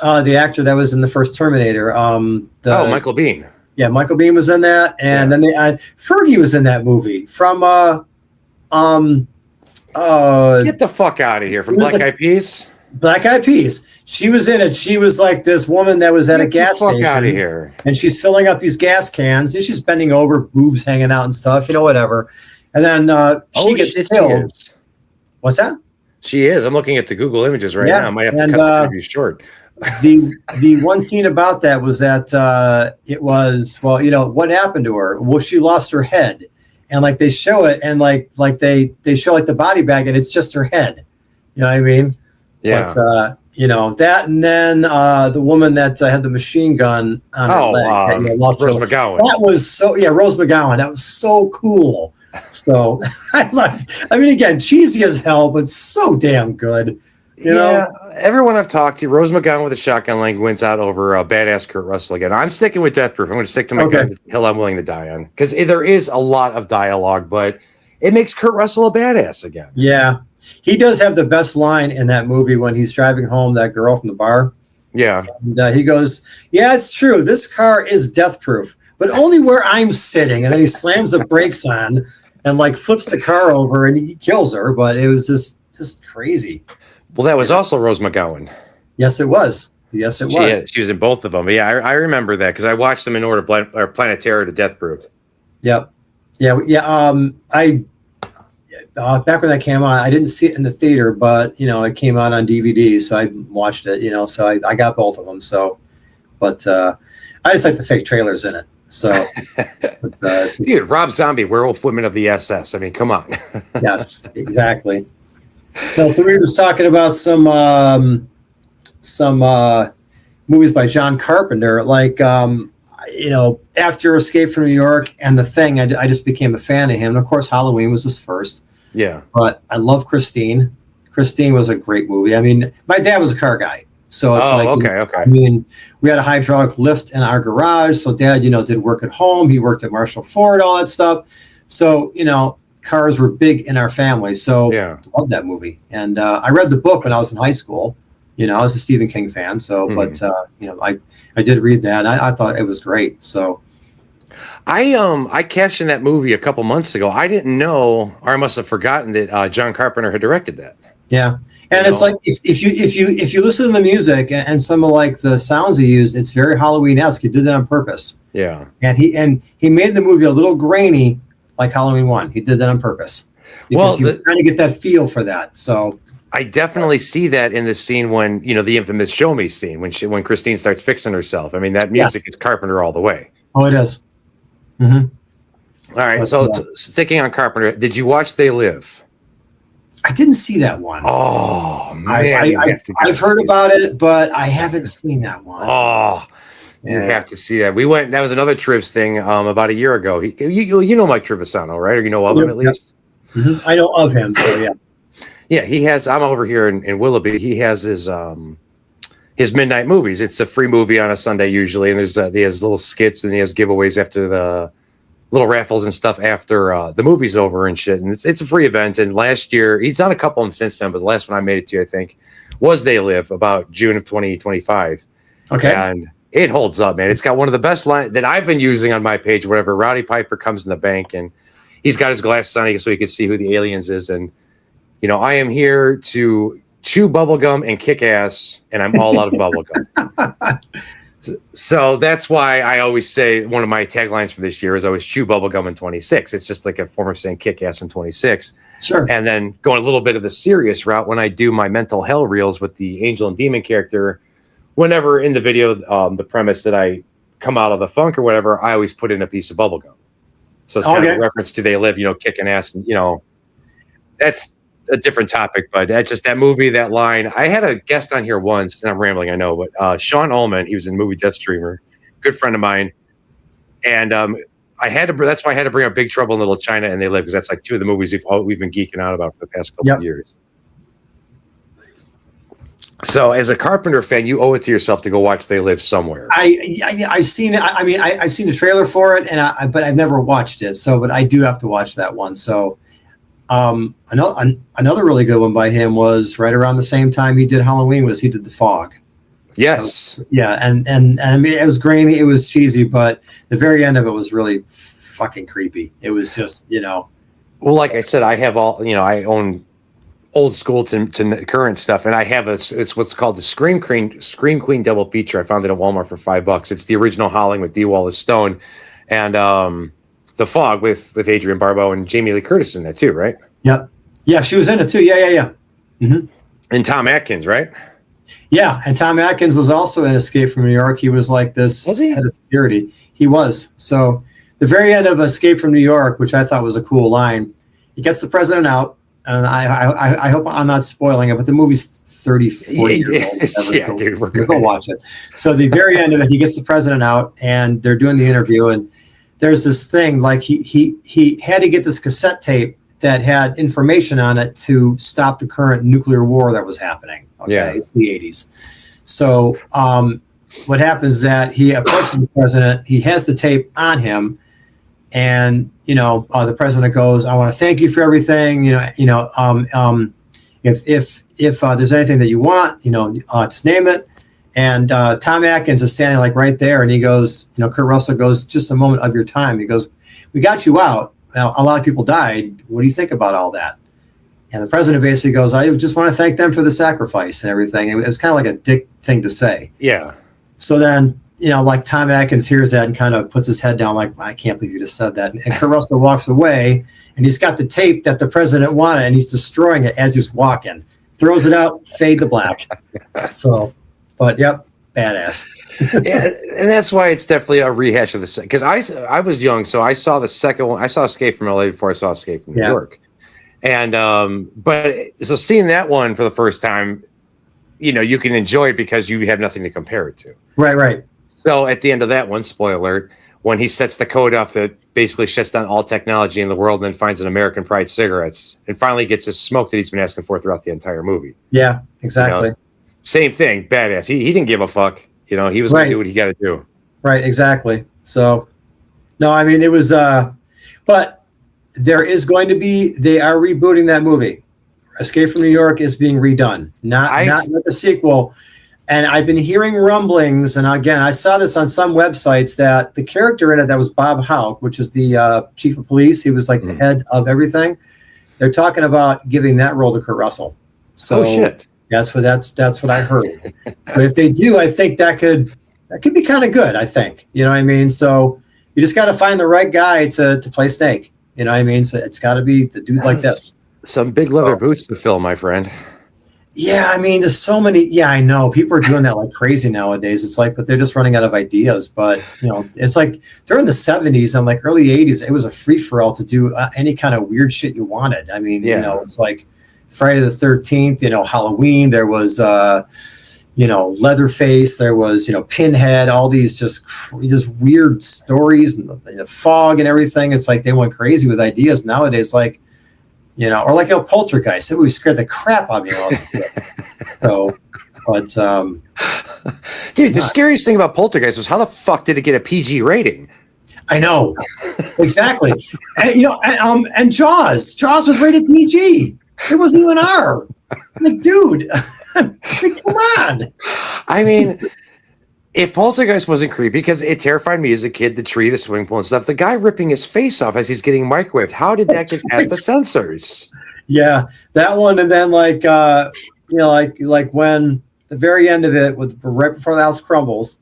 Speaker 2: The actor that was in the first Terminator.
Speaker 1: Michael Biehn.
Speaker 2: Yeah, Michael Biehn was in that, and then Fergie was in that movie from
Speaker 1: get the fuck out of here from Black Eyed Peas.
Speaker 2: Black Eyed Peas. She was in it. She was like this woman that was at a gas station.
Speaker 1: Out of here.
Speaker 2: And she's filling up these gas cans. And she's bending over, boobs hanging out and stuff, whatever. And then she gets killed. What's that?
Speaker 1: She is. I'm looking at the Google images right now. I might have to cut the interview short.
Speaker 2: The one scene about that was that it was, what happened to her? Well, she lost her head. And like they show it, and like they show like the body bag, and it's just her head. You know what I mean?
Speaker 1: Yeah.
Speaker 2: But that, and then the woman that had the machine gun on her leg, lost
Speaker 1: Rose McGowan.
Speaker 2: That was Rose McGowan. That was so cool. So again, cheesy as hell, but so damn good. You know,
Speaker 1: everyone I've talked to, Rose McGowan with a shotgun leg wins out over badass Kurt Russell again. I'm sticking with Death Proof. I'm going to stick to my guns, hill I'm willing to die on, because there is a lot of dialogue, but it makes Kurt Russell a badass again.
Speaker 2: Yeah, he does have the best line in that movie when he's driving home that girl from the bar.
Speaker 1: Yeah,
Speaker 2: and he goes, "Yeah, it's true. This car is death proof, but only where I'm sitting." And then he slams the brakes on and like flips the car over, and he kills her. But it was just crazy.
Speaker 1: Well, that was also Rose McGowan.
Speaker 2: Yes, it was. Yes, it was.
Speaker 1: She was in both of them. But yeah, I remember that because I watched them in order, Planet Terror to Death Proof.
Speaker 2: Yep. Yeah. I back when that came out, I didn't see it in the theater, but it came out on DVD, so I watched it. So I got both of them. So, but I just like the fake trailers in it. So,
Speaker 1: dude, Rob Zombie, Werewolf Women of the SS. I mean, come on.
Speaker 2: Yes, exactly. No, so we were just talking about some movies by John Carpenter, like after Escape from New York and The Thing, I just became a fan of him. And of course, Halloween was his first.
Speaker 1: Yeah,
Speaker 2: but I love Christine. Christine was a great movie. I mean, my dad was a car guy, so it's
Speaker 1: okay.
Speaker 2: I mean, we had a hydraulic lift in our garage, so Dad, did work at home. He worked at Marshall Ford, all that stuff. So cars were big in our family, so I love that movie. And I read the book when I was in high school. I was a Stephen King fan, so but I did read that, and I thought it was great. So
Speaker 1: I captioned that movie a couple months ago. I didn't know, or I must have forgotten that John Carpenter had directed that.
Speaker 2: Yeah, and it's like if you listen to the music and some of like the sounds he used, it's very Halloween-esque. He did that on purpose.
Speaker 1: Yeah,
Speaker 2: and he made the movie a little grainy, like Halloween 1. He did that on purpose because he was trying to get that feel for that. So
Speaker 1: I definitely see that in the scene when the infamous "Show Me" scene when Christine starts fixing herself. I mean, that music is Carpenter all the way.
Speaker 2: Oh, it is. Mm-hmm.
Speaker 1: All right, so sticking on Carpenter, did you watch They Live?
Speaker 2: I didn't see that one.
Speaker 1: Oh man,
Speaker 2: I've heard about it, but I haven't seen that one.
Speaker 1: Oh, you have to see that. We went. That was another Trivs thing about a year ago. You know Mike Trivisano, right? Or you know of him at least?
Speaker 2: Mm-hmm. I know of him. So yeah.
Speaker 1: Yeah, he has. I'm over here in Willoughby. He has his midnight movies. It's a free movie on a Sunday usually, and he has little skits and he has giveaways after the little raffles and stuff after the movie's over and shit. And it's a free event. And last year, he's done a couple of them since then, but the last one I made it to, I think, was They Live, about June of 2025.
Speaker 2: Okay.
Speaker 1: And it holds up, man. It's got one of the best lines that I've been using on my page. Whatever, Rowdy Piper comes in the bank and he's got his glasses on so he can see who the aliens is. And I am here to chew bubblegum and kick ass, and I'm all out of bubblegum. So that's why I always say one of my taglines for this year is always chew bubblegum in 26. It's just like a form of saying kick ass in 26.
Speaker 2: Sure.
Speaker 1: And then going a little bit of the serious route when I do my mental hell reels with the angel and demon character, whenever in the video, the premise that I come out of the funk or whatever, I always put in a piece of bubblegum. So it's kind of a reference to They Live, kicking ass. And, that's a different topic, but that's just that movie, that line. I had a guest on here once, and I'm rambling, I know, but Sean Ullman, he was in the movie Death Streamer, good friend of mine. And that's why I had to bring up Big Trouble in Little China and They Live, because that's like two of the movies we've been geeking out about for the past couple of years. So as a Carpenter fan, you owe it to yourself to go watch They Live somewhere.
Speaker 2: I've seen it. I mean, I've seen the trailer for it, but I've never watched it. So, but I do have to watch that one. So, another really good one by him was right around the same time he did Halloween. He did The Fog.
Speaker 1: Yes.
Speaker 2: Yeah, and I mean, it was grainy, it was cheesy, but the very end of it was really fucking creepy. It was just,
Speaker 1: Well, like I said, I have I own old school to current stuff, and I have it's what's called the Scream Queen double feature. I found it at Walmart for $5. It's the original Howling with D. Wallace Stone, and The Fog with Adrienne Barbeau and Jamie Lee Curtis in that too, right?
Speaker 2: Yeah, she was in it too. Yeah. Mm-hmm.
Speaker 1: And Tom Atkins, right?
Speaker 2: Yeah, and Tom Atkins was also in Escape from New York. He was like this head of security. He was. So the very end of Escape from New York, which I thought was a cool line, he gets the president out, and I hope I'm not spoiling it, but the movie's 34 years old.
Speaker 1: Yeah, dude, we're
Speaker 2: go watch it. So the very end of it, he gets the president out, and they're doing the interview, and there's this thing, like he had to get this cassette tape that had information on it to stop the current nuclear war that was happening. Okay, yeah. It's the 80s. So what happens is that he approaches the president. He has the tape on him, and the president goes, "I want to thank you for everything. If there's anything that you want, just name it." And Tom Atkins is standing like right there, and he goes, Kurt Russell goes, "Just a moment of your time." He goes, "We got you out. Now, a lot of people died. What do you think about all that?" And the president basically goes, "I just want to thank them for the sacrifice and everything." It was kind of like a dick thing to say.
Speaker 1: Yeah.
Speaker 2: So then, like Tom Atkins hears that and kind of puts his head down like, "I can't believe you just said that." And Kurt Russell walks away, and he's got the tape that the president wanted, and he's destroying it as he's walking. Throws it out, fade to black. So, but yep, badass.
Speaker 1: Yeah, and that's why it's definitely a rehash of the second. Because I was young, so I saw the second one. I saw Escape from LA before I saw Escape from New York. And but so seeing that one for the first time, you can enjoy it because you have nothing to compare it to.
Speaker 2: Right.
Speaker 1: So at the end of that one, spoiler alert, when he sets the code off that basically shuts down all technology in the world and then finds an American Pride cigarettes and finally gets his smoke that he's been asking for throughout the entire movie.
Speaker 2: Yeah, exactly.
Speaker 1: Same thing, badass. He didn't give a fuck. He was going to do what he got to do.
Speaker 2: Right, exactly. So, no, I mean, it was, but there is going to be, they are rebooting that movie. Escape from New York is being redone, not with a sequel. And I've been hearing rumblings, and again, I saw this on some websites, that the character in it that was Bob Houck, which is the chief of police, he was like the head of everything. They're talking about giving that role to Kurt Russell. So,
Speaker 1: shit.
Speaker 2: That's what I heard. So if they do, I think that could be kind of good. I think, you know what I mean. So you just got to find the right guy to play Snake. You know what I mean. So it's got to be the dude like this.
Speaker 1: Some big leather boots to fill, my friend.
Speaker 2: Yeah, I mean, there's so many. Yeah, I know people are doing that like crazy nowadays. It's like, but they're just running out of ideas. But it's like during the 70s and like early 80s, it was a free for all to do any kind of weird shit you wanted. I mean, it's like Friday the 13th, Halloween, there was, Leatherface, there was, Pinhead, all these just weird stories and the Fog and everything. It's like they went crazy with ideas nowadays, like, or like Poltergeist. It would scare the crap out of me. So, but,
Speaker 1: dude, the scariest thing about Poltergeist was how the fuck did it get a PG rating?
Speaker 2: I know. Exactly. And Jaws was rated PG. It wasn't even R. Like, dude, come on.
Speaker 1: I mean, if Poltergeist wasn't creepy, because it terrified me as a kid, the tree, the swimming pool and stuff, the guy ripping his face off as he's getting microwaved, how did that get past the censors? Yeah, that one. And then like when the very end of it, right before the house crumbles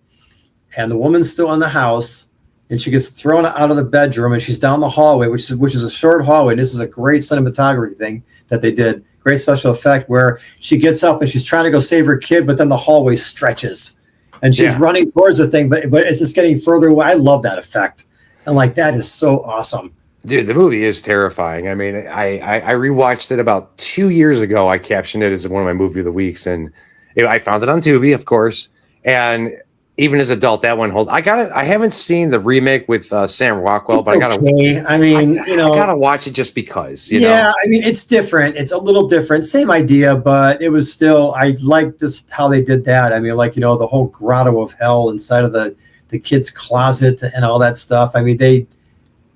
Speaker 1: and the woman's still in the house, and she gets thrown out of the bedroom, and she's down the hallway, which is a short hallway. And this is a great cinematography thing that they did, great special effect, where she gets up and she's trying to go save her kid, but then the hallway stretches, and she's running towards the thing, but it's just getting further away. I love that effect, and like that is so awesome. Dude, the movie is terrifying. I mean, I rewatched it about 2 years ago. I captioned it as one of my movie of the weeks, and I found it on Tubi, of course, and even as an adult, that one holds. I haven't seen the remake with Sam Rockwell, but I gotta watch it just because. I mean, it's different. It's a little different. Same idea, but it was still. I like just how they did that. I mean, like the whole grotto of hell inside of the kid's closet and all that stuff. I mean, they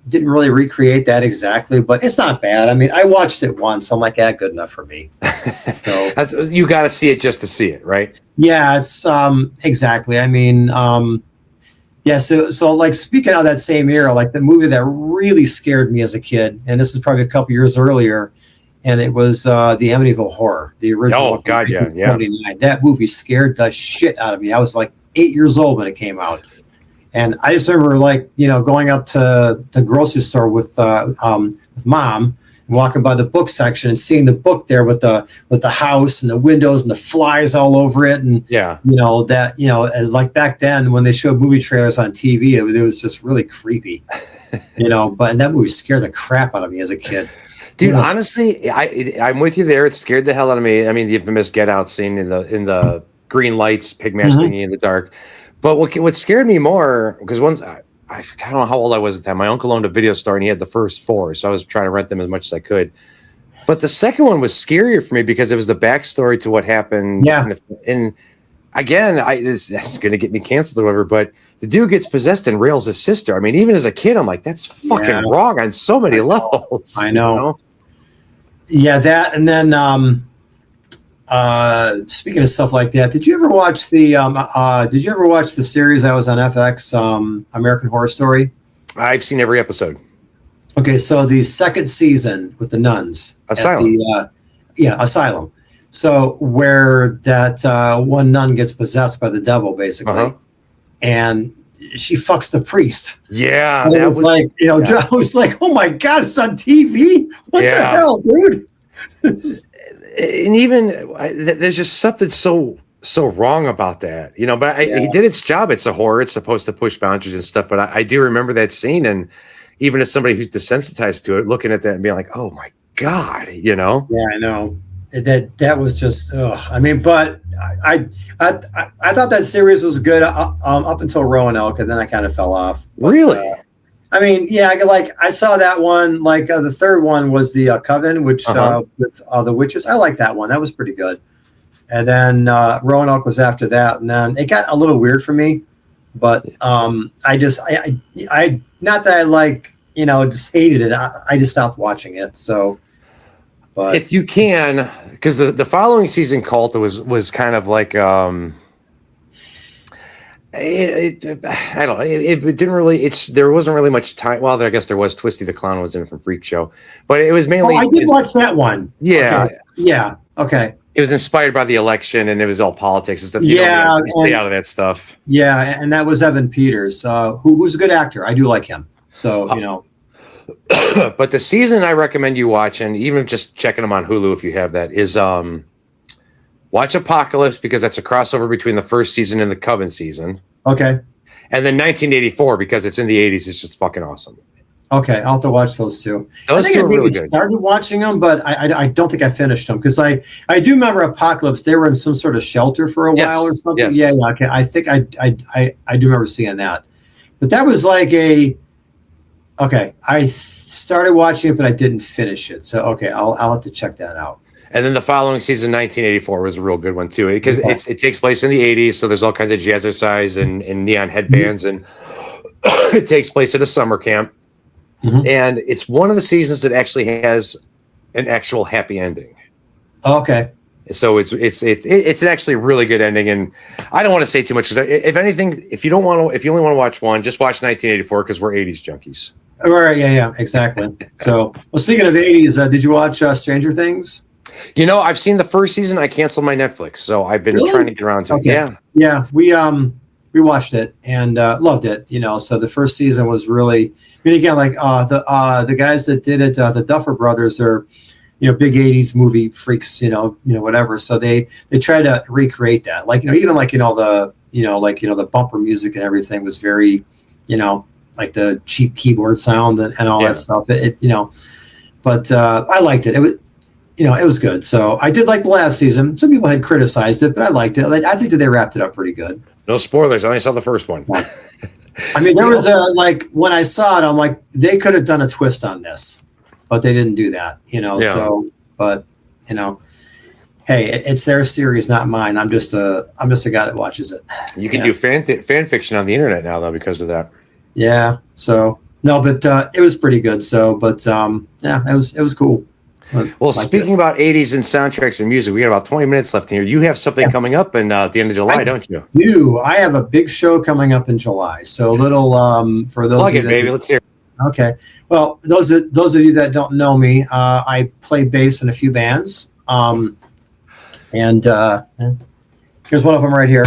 Speaker 1: didn't really recreate that exactly, but it's not bad. I mean, I watched it once. I'm like, good enough for me.
Speaker 2: So
Speaker 1: you got to see it just to see it, right?
Speaker 2: Yeah, it's exactly. I mean, yeah. So like speaking of that same era, like the movie that really scared me as a kid, and this is probably a couple years earlier, and it was the Amityville Horror, the original.
Speaker 1: Oh God, yeah.
Speaker 2: That movie scared the shit out of me. I was like 8 years old when it came out, and I just remember like going up to the grocery store with mom. Walking by the book section and seeing the book there with the house and the windows and the flies all over it, and like back then when they showed movie trailers on TV, it was just really creepy, But that movie scared the crap out of me as a kid.
Speaker 1: Dude, honestly, I'm with you there. It scared the hell out of me. I mean, the infamous Get Out scene in the green lights, pig masking in the dark. But what scared me more, because once I don't know how old I was at the time. My uncle owned a video store and he had the first 4, so I was trying to rent them as much as I could. But the second one was scarier for me because it was the backstory to what happened.
Speaker 2: Yeah.
Speaker 1: And again, that's going to get me canceled or whatever, but the dude gets possessed and rails his sister. I mean, even as a kid, I'm like, that's fucking wrong on so many levels.
Speaker 2: I know. Yeah, that, and then speaking of stuff like that, did you ever watch the series that was on FX, American Horror Story?
Speaker 1: I've seen every episode.
Speaker 2: Okay, so the second season with the nuns.
Speaker 1: Asylum.
Speaker 2: Asylum. So where that one nun gets possessed by the devil, basically, and she fucks the priest.
Speaker 1: Yeah,
Speaker 2: and it was like, I was like, oh my God, it's on TV. What the hell, dude?
Speaker 1: And even there's just something so wrong about that, but he did its job. It's a horror. It's supposed to push boundaries and stuff. But I do remember that scene. And even as somebody who's desensitized to it, looking at that and being like, oh my God,
Speaker 2: Yeah, I know that was just, I mean, but I thought that series was good up until Roanoke, and then I kind of fell off. But,
Speaker 1: really?
Speaker 2: I mean, yeah, I saw that one. Like the third one was the Coven, which with the witches. I like that one. That was pretty good. And then Roanoke was after that, and then it got a little weird for me. But I not that I like just hated it. I just stopped watching it. So, but
Speaker 1: if you can, because the following season, Cult was kind of like. I don't know. It didn't really. There wasn't really much time. Well, I guess there was. Twisty the Clown was in it from Freak Show, but it was mainly.
Speaker 2: Oh, I did watch that one.
Speaker 1: Yeah.
Speaker 2: Okay. Yeah. Okay.
Speaker 1: It was inspired by the election, and it was all politics and stuff.
Speaker 2: You
Speaker 1: stay out of that stuff.
Speaker 2: Yeah, and that was Evan Peters, who's a good actor. I do like him. So
Speaker 1: But the season I recommend you watch, and even just checking them on Hulu if you have that, is watch Apocalypse, because that's a crossover between the first season and the Coven season.
Speaker 2: Okay.
Speaker 1: And then 1984, because it's in the 80s. It's just fucking awesome.
Speaker 2: Okay, I'll have to watch those two.
Speaker 1: Those
Speaker 2: I think
Speaker 1: two are really good.
Speaker 2: Started watching them, but I don't think I finished them, because I do remember Apocalypse. They were in some sort of shelter for a while or something.
Speaker 1: Yes.
Speaker 2: Yeah. Okay, I think I do remember seeing that, but that was like I started watching it, but I didn't finish it. So I'll have to check that out.
Speaker 1: And then the following season, 1984, was a real good one too, because it takes place in the 80s, so there's all kinds of jazzercise and neon headbands, and it takes place at a summer camp. And it's one of the seasons that actually has an actual happy ending.
Speaker 2: Okay.
Speaker 1: So it's actually a really good ending, and I don't want to say too much, because if anything, if you only want to watch one, just watch 1984, because we're 80s junkies.
Speaker 2: Right. Yeah. Exactly. So, well, speaking of 80s, did you watch Stranger Things?
Speaker 1: I've seen the first season. I canceled my Netflix, so I've been trying to get around to it.
Speaker 2: Yeah. We watched it and loved it. So the first season was really. I mean, again, like the guys that did it, the Duffer Brothers are, big 80s movie freaks. Whatever. So they try to recreate that. Like even like the bumper music and everything was very, like the cheap keyboard sound and all that stuff. But I liked it. It was. It was good. So I did like the last season. Some people had criticized it, but I liked it. I think that they wrapped it up pretty good.
Speaker 1: No spoilers. I only saw the first one.
Speaker 2: I mean, there was when I saw it, I'm like, they could have done a twist on this, but they didn't do that, So, but hey, it's their series, not mine. I'm just a guy that watches it.
Speaker 1: You can do fan fiction on the internet now, though, because of that.
Speaker 2: Yeah. So no, but it was pretty good. So, but it was cool.
Speaker 1: Well, speaking about 80s and soundtracks and music, we got about 20 minutes left here. You have something coming up at the end of July, don't you?
Speaker 2: I have a big show coming up in July. So a little for those
Speaker 1: Plug
Speaker 2: of you
Speaker 1: it, baby. Let's hear it.
Speaker 2: Okay. Well, those of you that don't know me, I play bass in a few bands. And here's one of them right here.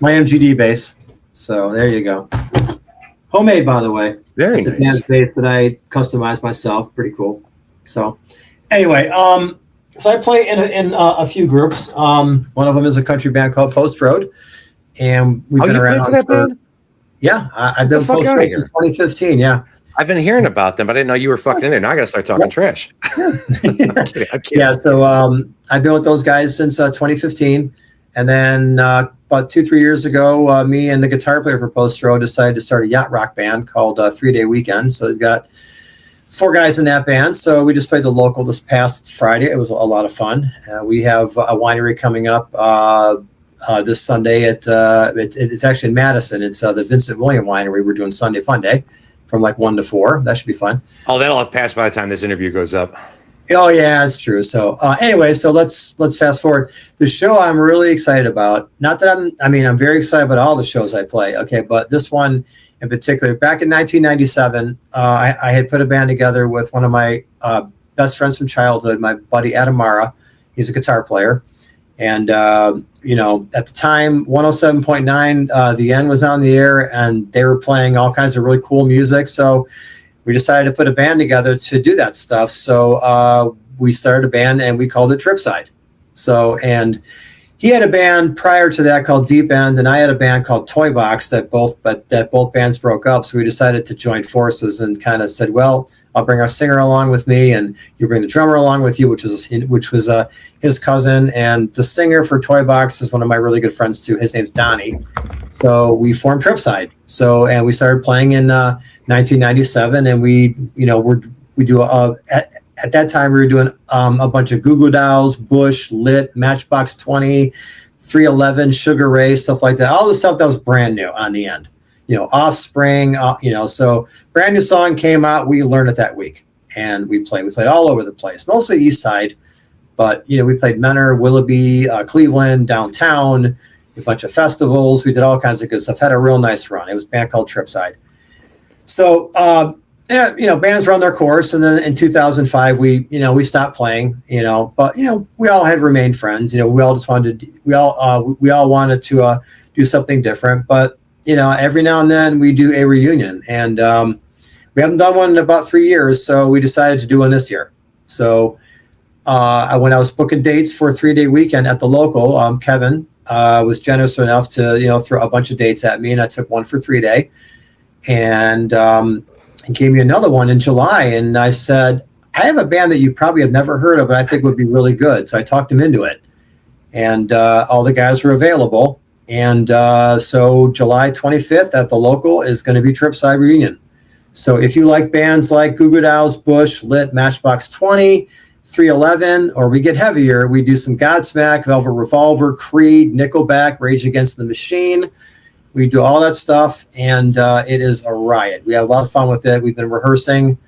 Speaker 2: My MGD bass. So there you go. Homemade, by the way.
Speaker 1: Very
Speaker 2: nice. It's a dance bass that I customized myself. Pretty cool. So anyway, so I play in a few groups. One of them is a country band called Post Road, and we've been around
Speaker 1: for that band.
Speaker 2: Yeah, I've been Post Road since 2015. Yeah,
Speaker 1: I've been hearing about them, but I didn't know you were fucking in there. Now I got to start talking trash. I'm kidding.
Speaker 2: Yeah, so I've been with those guys since 2015, and then about 2-3 years ago, me and the guitar player for Post Road decided to start a yacht rock band called 3 Day Weekend. So he's got 4 guys in that band. So we just played the local this past Friday. It was a lot of fun. We have a winery coming up this Sunday at it's actually in Madison. It's the Vincent William Winery. We're doing Sunday Fun Day from like 1 to 4. That should be fun.
Speaker 1: Oh, that'll have passed by the time this interview goes up.
Speaker 2: Oh yeah, that's true. So anyway, so let's fast forward. The show I'm really excited about. Not that I'm very excited about all the shows I play. Okay, but this one in particular, back in 1997, I had put a band together with one of my best friends from childhood, my buddy Adam Mara. He's a guitar player. And, at the time, 107.9, The End was on the air, and they were playing all kinds of really cool music. So we decided to put a band together to do that stuff. So we started a band, and we called it Tripside. So, and he had a band prior to that called Deep End, and I had a band called Toy Box that both bands broke up. So we decided to join forces and kind of said, well, I'll bring our singer along with me, and you bring the drummer along with you, which was his cousin. And the singer for Toy Box is one of my really good friends too. His name's Donnie. So we formed Tripside. So, and we started playing in 1997, and we do at that time we were doing a bunch of Goo Goo Dolls, Bush, Lit, Matchbox 20, 311, Sugar Ray, stuff like that. All the stuff that was brand new on the end. Offspring, so brand new song came out, we learned it that week, and we played all over the place, mostly East Side, but we played Menor, Willoughby, Cleveland, downtown, a bunch of festivals. We did all kinds of good stuff, had a real nice run. It was a band called Tripside. So bands run their course, and then in 2005 we stopped playing, but we all had remained friends. We all wanted to do something different, but every now and then we do a reunion, and we haven't done one in about 3 years, so we decided to do one this year. So when I was booking dates for 3 Day Weekend at the local, Kevin was generous enough to throw a bunch of dates at me, and I took one for 3 Day, and he gave me another one in July, and I said, I have a band that you probably have never heard of, but I think would be really good. So I talked him into it, and all the guys were available. And so July 25th at the local is going to be Tripside Reunion. So if you like bands like Goo Goo Dolls, Bush, Lit, Matchbox 20, 311, or we get heavier, we do some Godsmack, Velvet Revolver, Creed, Nickelback, Rage Against the Machine. We do all that stuff, and it is a riot. We have a lot of fun with it. We've been rehearsing,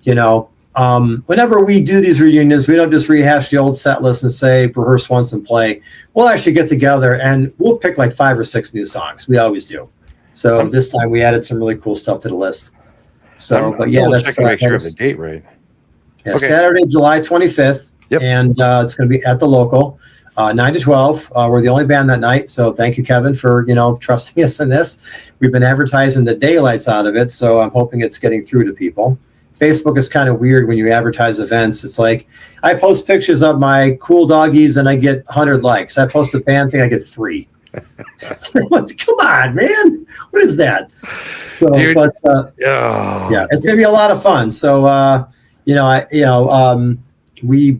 Speaker 2: whenever we do these reunions, we don't just rehash the old set list and say rehearse once and play. We'll actually get together and we'll pick like 5 or 6 new songs. We always do. So this time we added some really cool stuff to the list. So, but yeah,
Speaker 1: let's make sure of the date right.
Speaker 2: Yeah, okay. Saturday, July 25th, and it's going to be at the local, 9 to 12. We're the only band that night, so thank you, Kevin, for trusting us in this. We've been advertising the daylights out of it, so I'm hoping it's getting through to people. Facebook is kind of weird when you advertise events. It's like I post pictures of my cool doggies and I get 100 likes. I post a band thing, I get 3. Come on, man. What is that? So, dude, but yeah, it's gonna be a lot of fun. So we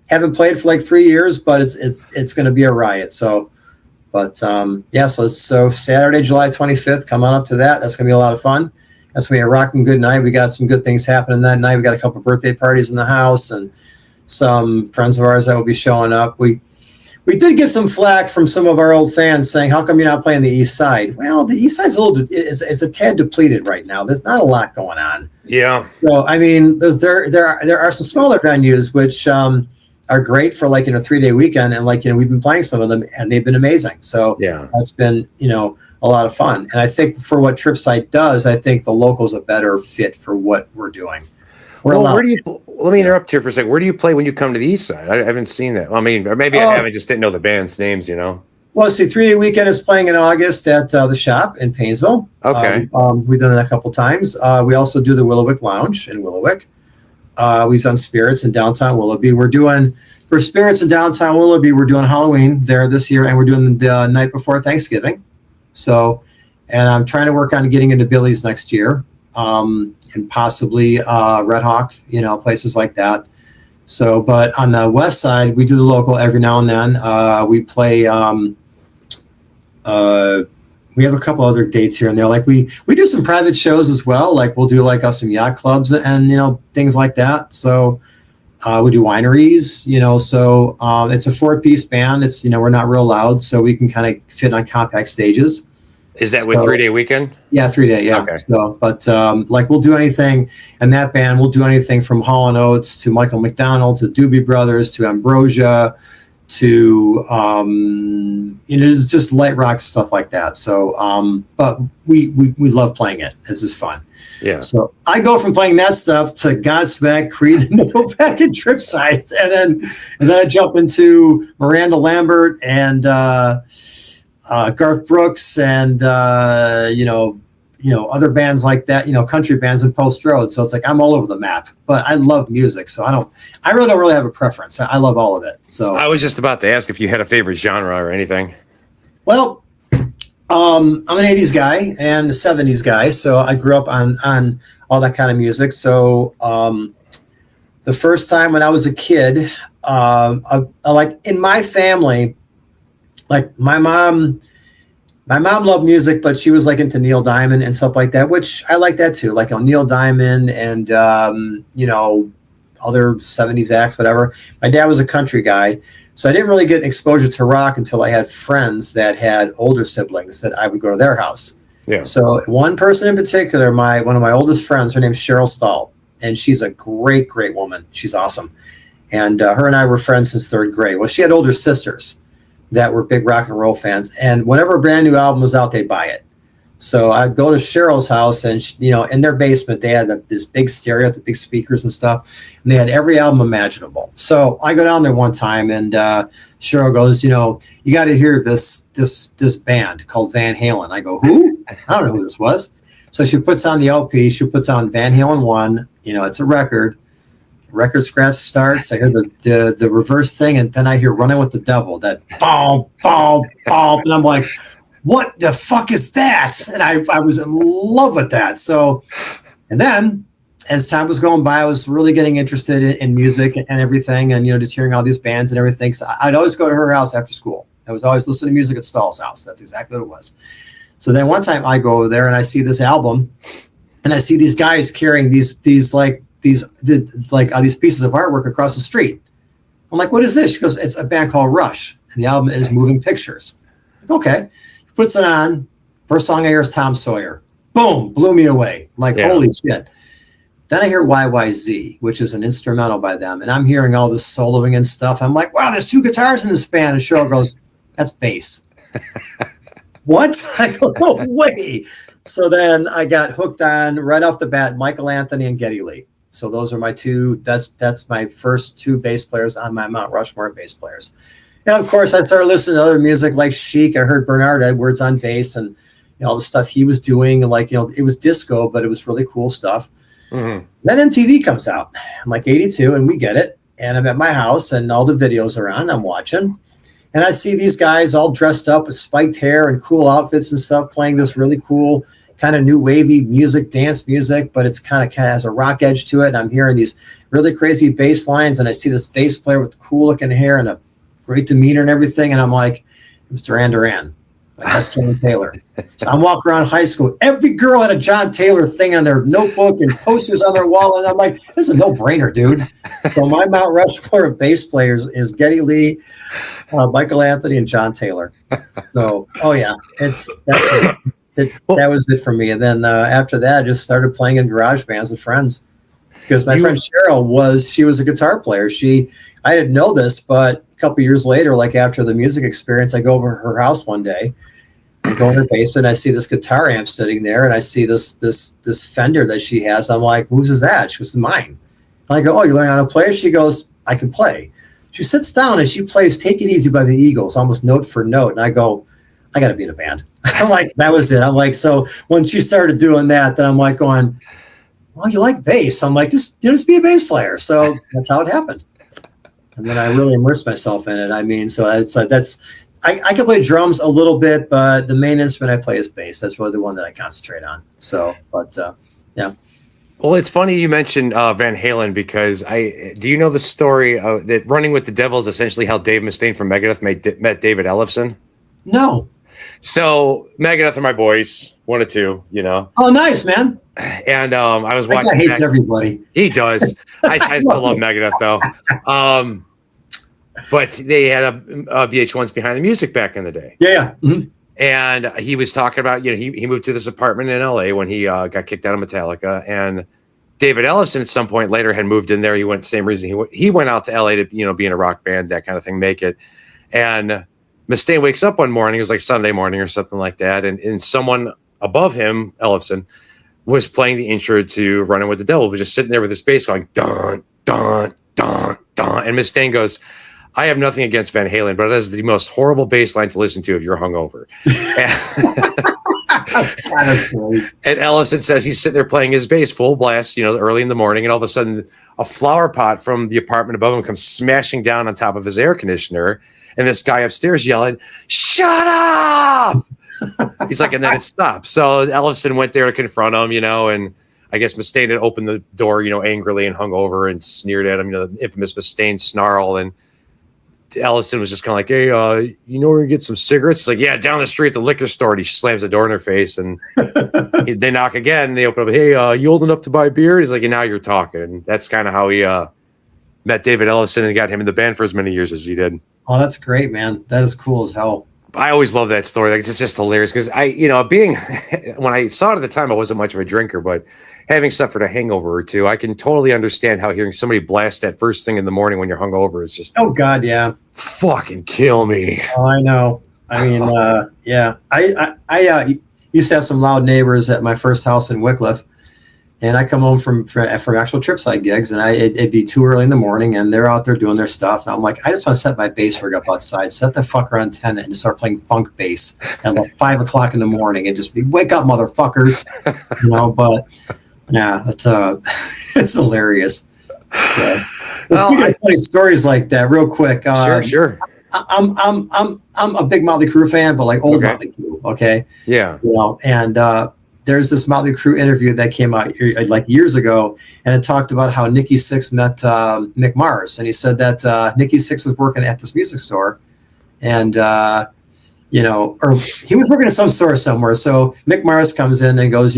Speaker 2: haven't played for like 3 years, but it's gonna be a riot. So, but so Saturday, July 25th, come on up to that. That's gonna be a lot of fun. That's going to be a rocking good night. We got some good things happening that night. We got a couple of birthday parties in the house and some friends of ours that will be showing up. We did get some flack from some of our old fans saying, how come you're not playing the East Side? Well, the East Side's is a tad depleted right now. There's not a lot going on.
Speaker 1: Yeah.
Speaker 2: So I mean, there are some smaller venues which are great for like 3-day weekend, and like we've been playing some of them and they've been amazing. So
Speaker 1: Yeah,
Speaker 2: that's been a lot of fun. And I think for what Tripside does, I think the local's a better fit for what we're doing.
Speaker 1: Well, where do you? Let me interrupt here for a second. Where do you play when you come to the East Side? I haven't seen that. I mean, or maybe I haven't. Just didn't know the band's names.
Speaker 2: Well, see, 3-day weekend is playing in August at the Shop in Painesville.
Speaker 1: Okay.
Speaker 2: We've done that a couple times. We also do the Willowick Lounge in Willowick. We've done Spirits in downtown Willoughby. For Spirits in downtown Willoughby, we're doing Halloween there this year, and we're doing the night before Thanksgiving. So, and I'm trying to work on getting into Billy's next year. And possibly Red Hawk, places like that. So, but on the west side, we do the local every now and then. We play. We have a couple other dates here and there. Like we do some private shows as well. Like we'll do like some yacht clubs and things like that. So we do wineries. So it's a 4-piece band. It's we're not real loud, so we can kind of fit on compact stages.
Speaker 1: Is that with 3-day weekend?
Speaker 2: Yeah, 3-day. Yeah.
Speaker 1: Okay.
Speaker 2: So, but like we'll do anything, and that band will do anything from Hall & Oates to Michael McDonald to Doobie Brothers to Ambrosia to it's just light rock stuff like that. So, but we love playing it. This is fun.
Speaker 1: Yeah.
Speaker 2: So I go from playing that stuff to Godsmack, Creed, and Nickelback and Tripside, and then I jump into Miranda Lambert and Garth Brooks and other bands like that, country bands and Post Road. So it's like I'm all over the map, but I love music, so I really don't have a preference. I love all of it. So
Speaker 1: I was just about to ask if you had a favorite genre or anything.
Speaker 2: Well, I'm an 80s guy and a 70s guy, so I grew up on all that kind of music. So the first time when I was a kid, I like in my family, like my mom loved music, but she was like into Neil Diamond and stuff like that, which I like that too. Like Neil Diamond and, other 70s acts, whatever. My dad was a country guy, so I didn't really get exposure to rock until I had friends that had older siblings that I would go to their house.
Speaker 1: Yeah.
Speaker 2: So one person in particular, one of my oldest friends, her name's Cheryl Stahl, and she's a great, great woman. She's awesome. And her and I were friends since 3rd grade. Well, she had older sisters that were big rock and roll fans, and whenever a brand new album was out, they'd buy it. So I'd go to Cheryl's house, and in their basement they had this big stereo, the big speakers and stuff, and they had every album imaginable. So I go down there one time, and Cheryl goes, you got to hear this band called Van Halen. I go, who? I don't know who this was. So she puts on the LP. She puts on Van Halen 1. It's a record. Record scratch starts. I hear the reverse thing, and then I hear Running with the Devil. That boom, boom, boom, and I'm like, "What the fuck is that?" And I was in love with that. So, and then as time was going by, I was really getting interested in music and everything, and just hearing all these bands and everything. So I'd always go to her house after school. I was always listening to music at Stahl's house. That's exactly what it was. So then one time I go over there and I see this album, and I see these guys carrying these pieces of artwork across the street. I'm like, what is this? She goes, it's a band called Rush, and the album is Moving Pictures. Like, okay. He puts it on. First song I hear is Tom Sawyer. Boom, blew me away. I'm like, holy shit. Then I hear YYZ, which is an instrumental by them, and I'm hearing all this soloing and stuff. I'm like, wow, there's 2 guitars in this band. And Cheryl goes, that's bass. What? I go, no way. So then I got hooked on right off the bat, Michael Anthony and Geddy Lee. So those are my 2. That's my first 2 bass players on my Mount Rushmore bass players. And of course, I started listening to other music like Chic. I heard Bernard Edwards on bass, and all the stuff he was doing. And it was disco, but it was really cool stuff. Mm-hmm. Then MTV comes out. I'm like 82, and we get it. And I'm at my house, and all the videos are on. I'm watching, and I see these guys all dressed up with spiked hair and cool outfits and stuff, playing this really cool kind of new wavy music, dance music, but it's kind of has a rock edge to it. And I'm hearing these really crazy bass lines, and I see this bass player with cool looking hair and a great demeanor and everything. And I'm like, it's Duran Duran. Like, that's John Taylor. So I'm walking around high school. Every girl had a John Taylor thing on their notebook and posters on their wall. And I'm like, this is a no-brainer, dude. So my Mount Rushmore of bass players is Geddy Lee, Michael Anthony, and John Taylor. So, oh yeah, that's it. that was it for me. And then after that, I just started playing in garage bands with friends. Because my friend Cheryl was a guitar player. I didn't know this, but a couple years later, like after the music experience, I go over to her house one day. I go in her basement. I see this guitar amp sitting there, and I see this Fender that she has. I'm like, "Whose is that?" She goes, "Mine." And I go, "Oh, you learn how to play?" She goes, "I can play." She sits down and she plays "Take It Easy" by the Eagles, almost note for note. And I go, "I got to be in a band." I'm like, that was it. I'm like, so when she started doing that, then I'm like going, "Well, you like bass?" I'm like, just be a bass player. So that's how it happened. And then I really immersed myself in it. I mean, so it's like I can play drums a little bit, but the main instrument I play is bass. That's really the one that I concentrate on. So, but yeah.
Speaker 1: Well, it's funny you mentioned Van Halen because do you know the story that Running with the Devil is essentially how Dave Mustaine from Megadeth met David Ellefson?
Speaker 2: No. So
Speaker 1: Megadeth are my boys, one or two, you know.
Speaker 2: Oh, nice, man.
Speaker 1: And I was watching.
Speaker 2: That guy hates everybody.
Speaker 1: He does. I still love Megadeth though. But they had a VH1's Behind the Music back in the day.
Speaker 2: Yeah. Mm-hmm.
Speaker 1: And he was talking about, he moved to this apartment in LA when he got kicked out of Metallica. And David Ellefson at some point later had moved in there. He went, same reason he went out to LA to, be in a rock band, that kind of thing, make it. And Mustaine wakes up one morning, it was like Sunday morning or something like that. And someone above him, Ellefson, was playing the intro to Running with the Devil, was just sitting there with his bass going, dun, dun, dun, dun. And Mustaine goes, "I have nothing against Van Halen, but it is the most horrible bass line to listen to if you're hungover." And Ellison says he's sitting there playing his bass full blast, early in the morning, and all of a sudden a flower pot from the apartment above him comes smashing down on top of his air conditioner, and this guy upstairs yelling, "Shut up!" He's like, and then it stops. So Ellison went there to confront him, and I guess Mustaine had opened the door, angrily and hung over and sneered at him, the infamous Mustaine snarl. And Ellison was just kind of like, "Hey, where you get some cigarettes?" It's like, "Yeah, down the street at the liquor store." And he slams the door in their face, and they knock again. And they open up, "Hey, you old enough to buy beer?" He's like, "And now you're talking." And that's kind of how he met David Ellison and got him in the band for as many years as he did.
Speaker 2: Oh, that's great, man. That is cool as hell.
Speaker 1: I always love that story. Like, it's just hilarious because when I saw it at the time, I wasn't much of a drinker, but having suffered a hangover or two, I can totally understand how hearing somebody blast that first thing in the morning when you're hungover is just,
Speaker 2: oh God, yeah,
Speaker 1: fucking kill me.
Speaker 2: Oh, I know. I mean, yeah, I used to have some loud neighbors at my first house in Wickliffe, and I come home from actual Tripside gigs, and it'd be too early in the morning, and they're out there doing their stuff, and I'm like, I just want to set my bass rig up outside, set the fucker on 10 and start playing funk bass at like 5 o'clock in the morning, and just be, "Wake up, motherfuckers," But yeah, it's hilarious. So, speaking of funny stories like that, real quick.
Speaker 1: Sure.
Speaker 2: I'm a big Motley Crue fan, but like old Motley Crue. Okay.
Speaker 1: Yeah.
Speaker 2: And there's this Motley Crue interview that came out like years ago, and it talked about how Nikki Sixx met Mick Mars, and he said that Nikki Sixx was working at this music store, and or he was working at some store somewhere. So Mick Mars comes in and goes,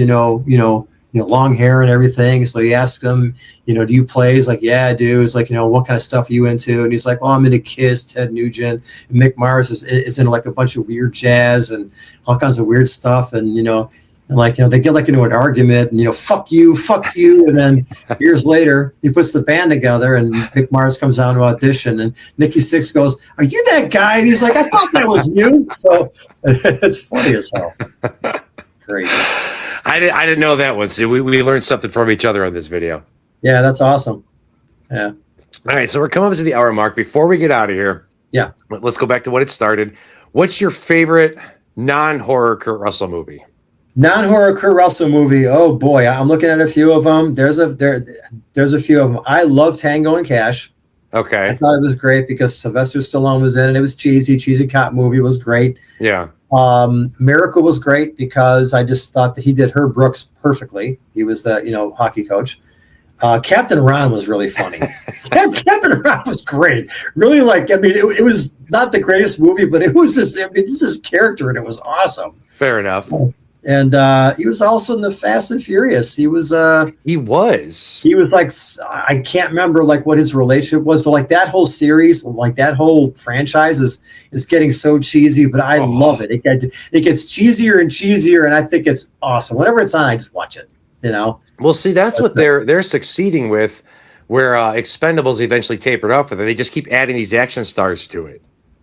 Speaker 2: long hair and everything. So he asked him, "Do you play?" He's like, "Yeah, I do." He's like, "What kind of stuff are you into?" And he's like, "Well, I'm into Kiss, Ted Nugent." And Mick Mars is into like a bunch of weird jazz and all kinds of weird stuff. And, they get like into an argument and, fuck you. And then years later, he puts the band together and Mick Mars comes on to audition and Nikki Sixx goes, "Are you that guy?" And he's like, "I thought that was you." So it's funny as hell. Great.
Speaker 1: I didn't know that one. So we learned something from each other on this video.
Speaker 2: Yeah, that's awesome. Yeah.
Speaker 1: All right, so we're coming up to the hour mark. Before we get out of here, let's go back to what it started. What's your favorite non-horror Kurt Russell movie?
Speaker 2: Non-horror Kurt Russell movie. Oh boy, I'm looking at a few of them. There's a few of them. I love Tango and Cash.
Speaker 1: Okay.
Speaker 2: I thought it was great because Sylvester Stallone was in it. It was cheesy cop movie. It was great.
Speaker 1: Yeah.
Speaker 2: Miracle was great because I just thought that he did Herb Brooks perfectly. He was the hockey coach. Captain Ron was really funny. Captain Ron was great. Really, it was not the greatest movie, but it was this character and it was awesome.
Speaker 1: Fair enough.
Speaker 2: And he was also in the Fast and Furious. He was like, I can't remember like what his relationship was, but like that whole series, like that whole franchise is getting so cheesy, but I love it. It gets cheesier and cheesier, and I think it's awesome. Whenever it's on, I just watch it, you know?
Speaker 1: Well, see, that's what they're succeeding with, where Expendables eventually tapered off with it. They just keep adding these action stars to it.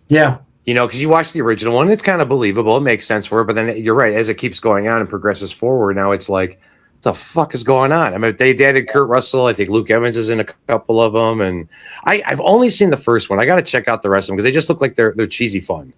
Speaker 2: Yeah.
Speaker 1: You know, because you watch the original one, it's kind of believable. It makes sense for it. But then you're right. As it keeps going on and progresses forward, now it's like, what the fuck is going on? I mean, they added Kurt Russell. I think Luke Evans is in a couple of them. And I've only seen the first one. I got to check out the rest of them because they just look like they're cheesy fun.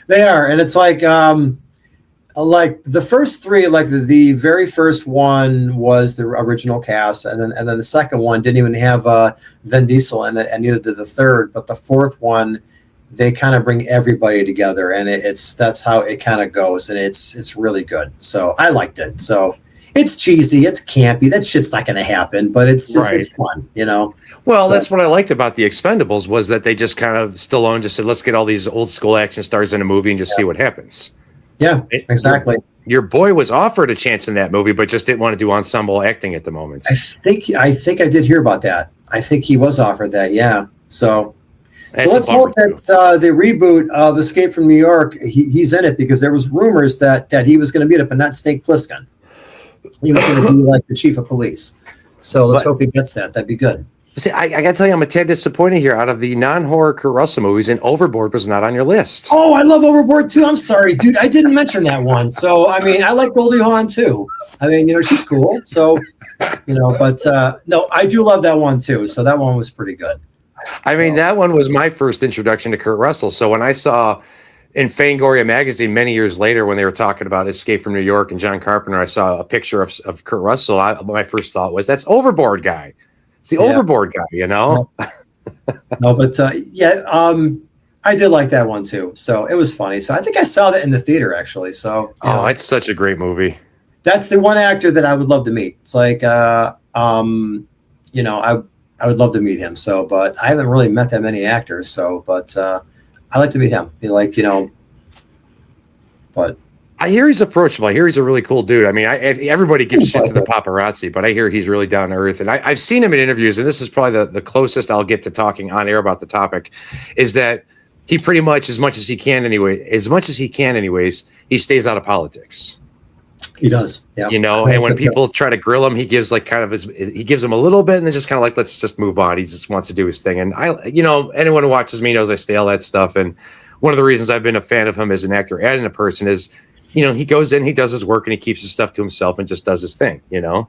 Speaker 2: They are. And it's like the first three, like the very first one was the original cast. And then the second one didn't even have Vin Diesel in it, and neither did the third. But the fourth one, they kind of bring everybody together, and that's how it kind of goes, and it's really good. So I liked it. So it's cheesy, it's campy. That shit's not going to happen, but it's just It's fun, you know.
Speaker 1: Well, that's what I liked about the Expendables was that they just kind of Stallone just said, let's get all these old school action stars in a movie and just see what happens.
Speaker 2: Yeah, exactly.
Speaker 1: Your boy was offered a chance in that movie, but just didn't want to do ensemble acting at the moment.
Speaker 2: I think I did hear about that. I think he was offered that. Yeah. So let's hope that the reboot of Escape from New York, he's in it, because there was rumors that he was going to be it, but not Snake Plisken. He was going to be like the chief of police. So let's hope he gets that. That'd be good.
Speaker 1: See, I got to tell you, I'm a tad disappointed here. Out of the non-horror Kurt Russell movies, and Overboard was not on your list.
Speaker 2: Oh, I love Overboard too. I'm sorry, dude. I didn't mention that one. So, I mean, I like Goldie Hawn too. I mean, you know, she's cool. So, you know, but no, I do love that one too. So that one was pretty good.
Speaker 1: I mean, that one was my first introduction to Kurt Russell. So when I saw in Fangoria magazine many years later, when they were talking about Escape from New York and John Carpenter, I saw a picture of Kurt Russell. My first thought was, that's Overboard guy. It's the Overboard guy, you know?
Speaker 2: No, but I did like that one too. So it was funny. So I think I saw that in the theater actually. So
Speaker 1: it's such a great movie. That's
Speaker 2: the one actor that I would love to meet. It's like you know, I would love to meet him. So, but I haven't really met that many actors. So, but I like to meet him. Be like, you know, but
Speaker 1: I hear he's approachable. I hear he's a really cool dude. I mean, everybody gives shit to the paparazzi, but I hear he's really down to earth. And I've seen him in interviews, and this is probably the closest I'll get to talking on air about the topic, is that he pretty much, as much as he can anyways, he stays out of politics.
Speaker 2: He does. Yeah.
Speaker 1: You know, and when people try to grill him, he gives like kind of he gives him a little bit and then just kind of like, let's just move on. He just wants to do his thing. And anyone who watches me knows I stay all that stuff. And one of the reasons I've been a fan of him as an actor and in a person is, you know, he goes in, he does his work, and he keeps his stuff to himself and just does his thing, you know?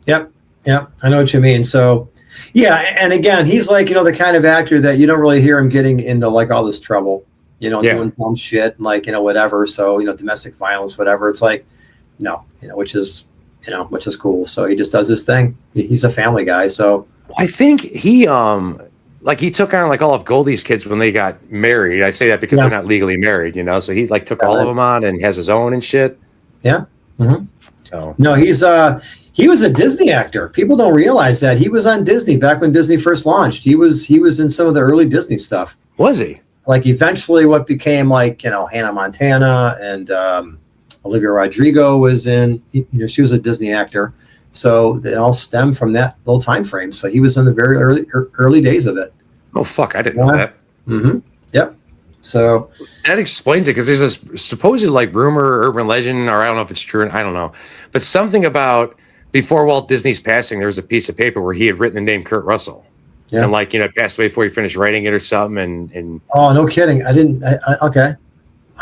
Speaker 2: Yep. Yeah. I know what you mean. So, yeah. And again, he's like, you know, the kind of actor that you don't really hear him getting into like all this trouble, you know, doing dumb shit and like, you know, whatever. So, you know, domestic violence, whatever. It's like, no, you know, which is cool. So he just does his thing. He's a family guy. So
Speaker 1: I think he took on like all of Goldie's kids when they got married. I say that because they're not legally married, you know. So he like took all of them on and has his own and shit.
Speaker 2: Yeah. Mm-hmm.
Speaker 1: So
Speaker 2: no, he was a Disney actor. People don't realize that he was on Disney back when Disney first launched. He was in some of the early Disney stuff.
Speaker 1: Was he?
Speaker 2: Like eventually, what became like, you know, Hannah Montana and Olivia Rodrigo was in. You know, she was a Disney actor. So it all stemmed from that little time frame. So he was in the very early days of it.
Speaker 1: Oh, fuck. I didn't know that.
Speaker 2: Mm-hmm. Yep. So
Speaker 1: that explains it, because there's this supposed like rumor or urban legend, or I don't know if it's true, I don't know. But something about before Walt Disney's passing, there was a piece of paper where he had written the name Kurt Russell. Yeah. And like, you know, passed away before he finished writing it or something. And
Speaker 2: oh, no kidding. I didn't. Okay.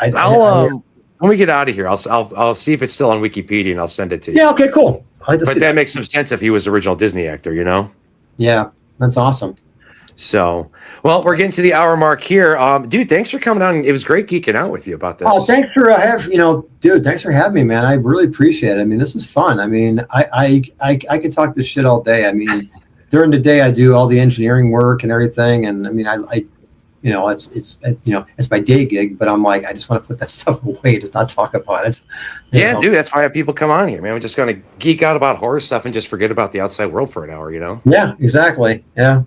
Speaker 1: When we get out of here, I'll see if it's still on Wikipedia and I'll send it to you.
Speaker 2: Yeah. Okay. Cool.
Speaker 1: But that makes some sense if he was the original Disney actor, you know?
Speaker 2: Yeah, that's awesome.
Speaker 1: So, well, we're getting to the hour mark here. Dude, thanks for coming on. It was great geeking out with you about this.
Speaker 2: Oh, thanks for thanks for having me, man. I really appreciate it. I mean, this is fun. I mean, I could talk this shit all day. I mean, during the day I do all the engineering work and everything, and I mean, I you know, it's my day gig, but I'm like, I just want to put that stuff away, just not talk about it.
Speaker 1: Yeah, dude, that's why I have people come on here, man. We're just going to geek out about horror stuff and just forget about the outside world for an hour, you know?
Speaker 2: Yeah, exactly. Yeah.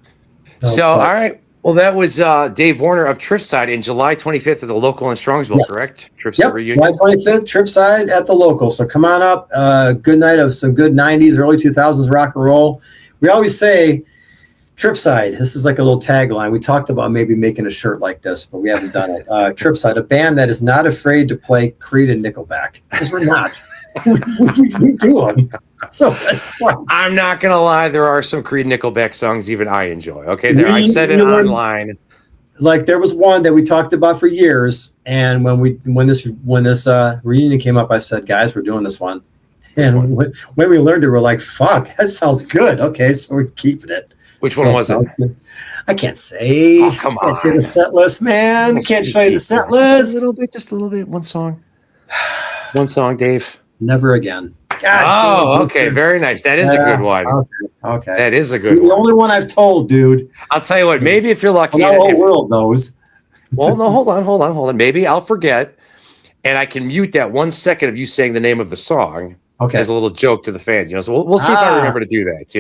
Speaker 1: So, all right. Well, that was Dave Warner of Tripside in July 25th at the local in Strongsville, correct?
Speaker 2: Tripside reunion. July 25th, Tripside at the local. So come on up. Good night of some good 90s, early 2000s rock and roll. We always say Tripside. This is like a little tagline. We talked about maybe making a shirt like this, but we haven't done it. Tripside, a band that is not afraid to play Creed and Nickelback, because we're not. we do them. So
Speaker 1: I'm not gonna lie, there are some Creed Nickelback songs even I enjoy. Okay, there I said it online.
Speaker 2: Like there was one that we talked about for years, and when this reunion came up, I said, "Guys, we're doing this one." And when we learned it, we're like, "Fuck, that sounds good." Okay, so we're keeping it.
Speaker 1: Which one was it?
Speaker 2: Good. I can't say.
Speaker 1: Oh, come on.
Speaker 2: I can't say the set list, man. I can't show you the set list.
Speaker 1: Just a little bit. One song. One song, Dave.
Speaker 2: Never again.
Speaker 1: God, okay. Very nice. That is a good one.
Speaker 2: Okay.
Speaker 1: That is a good one.
Speaker 2: The only one I've told, dude.
Speaker 1: I'll tell you what, maybe if you're lucky.
Speaker 2: Well, the whole world knows.
Speaker 1: Well, no, hold on. Maybe I'll forget, and I can mute that 1 second of you saying the name of the song as a little joke to the fans. So we'll see if I remember to do that,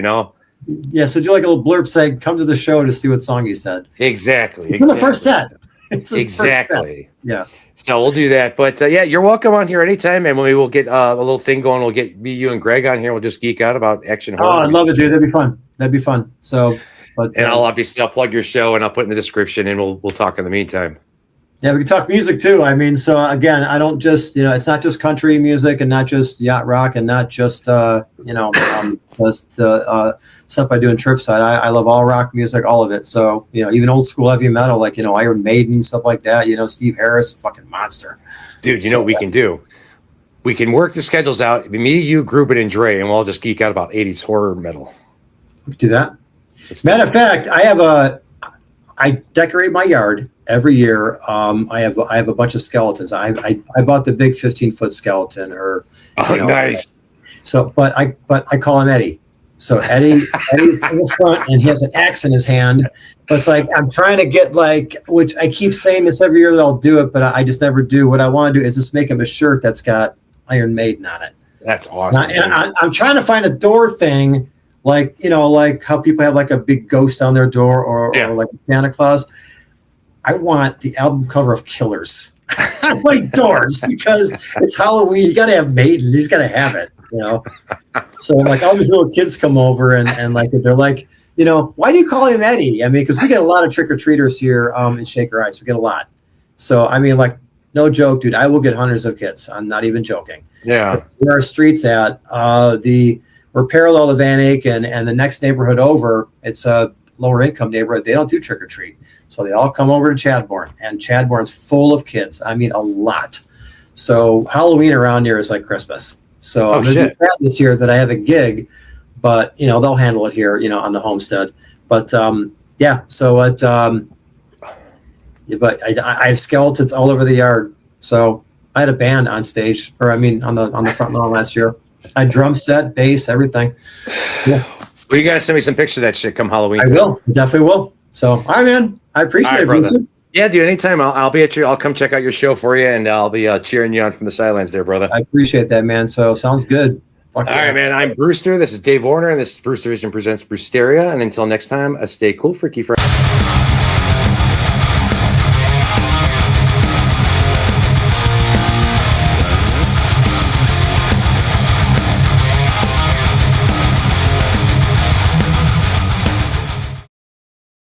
Speaker 2: Yeah, so do like a little blurb saying, come to the show to see what song you said.
Speaker 1: Exactly.
Speaker 2: In the first set.
Speaker 1: Exactly.
Speaker 2: Yeah.
Speaker 1: So we'll do that. But you're welcome on here anytime. And we will get a little thing going. We'll get me, you, and Greg on here. We'll just geek out about action horror.
Speaker 2: Oh, I'd love it, dude. That'd be fun. So,
Speaker 1: and I'll plug your show and I'll put it in the description, and we'll talk in the meantime.
Speaker 2: Yeah, we can talk music too. I mean, so again, I don't just, it's not just country music and not just yacht rock and not just, stuff I do in Tripside. I love all rock music, all of it. So, even old school heavy metal, like, Iron Maiden, stuff like that, Steve Harris, fucking monster.
Speaker 1: Dude, you know what we can do? We can work the schedules out. Me, you, Gruben, and Dre, and we'll all just geek out about 80s horror metal.
Speaker 2: We can do that. Matter of fact, I decorate my yard every year. I have a bunch of skeletons. I bought the big 15-foot skeleton,
Speaker 1: nice.
Speaker 2: So, but I call him Eddie. So Eddie's in the front, and he has an axe in his hand. But it's like I'm trying to get which I keep saying this every year that I'll do it, but I just never do. What I want to do is just make him a shirt that's got Iron Maiden on it.
Speaker 1: That's awesome.
Speaker 2: And I'm trying to find a door thing. Like how people have like a big ghost on their door or like Santa Claus. I want the album cover of Killers on my doors because it's Halloween. You got to have Maiden. You just got to have it, So like all these little kids come over and like they're like, why do you call him Eddie? I mean, because we get a lot of trick-or-treaters here in Shaker Heights. We get a lot. So, I mean, like, no joke, dude. I will get hundreds of kids. I'm not even joking.
Speaker 1: Yeah.
Speaker 2: Where our street's at, we're parallel to Van Aken, and the next neighborhood over, it's a lower income neighborhood. They don't do trick or treat. So they all come over to Chadbourne, and Chadbourne's full of kids. I mean, a lot. So Halloween around here is like Christmas. So I'm going to be sad this year that I have a gig, but, they'll handle it here, on the homestead. But, so but I have skeletons all over the yard. So I had a band on stage, on the front lawn last year. I drum set, bass, everything. Yeah.
Speaker 1: Well, you got to send me some pictures of that shit come Halloween.
Speaker 2: I will. I definitely will. So, all right, man. I appreciate it, brother.
Speaker 1: Yeah, dude. Anytime. I'll be at you. I'll come check out your show for you, and I'll be cheering you on from the sidelines there, brother.
Speaker 2: I appreciate that, man. So, sounds good.
Speaker 1: All right, man. I'm Brewster. This is Dave Warner, and this is Brewster Vision presents Brewsteria. And until next time, stay cool, Freaky Frighteners.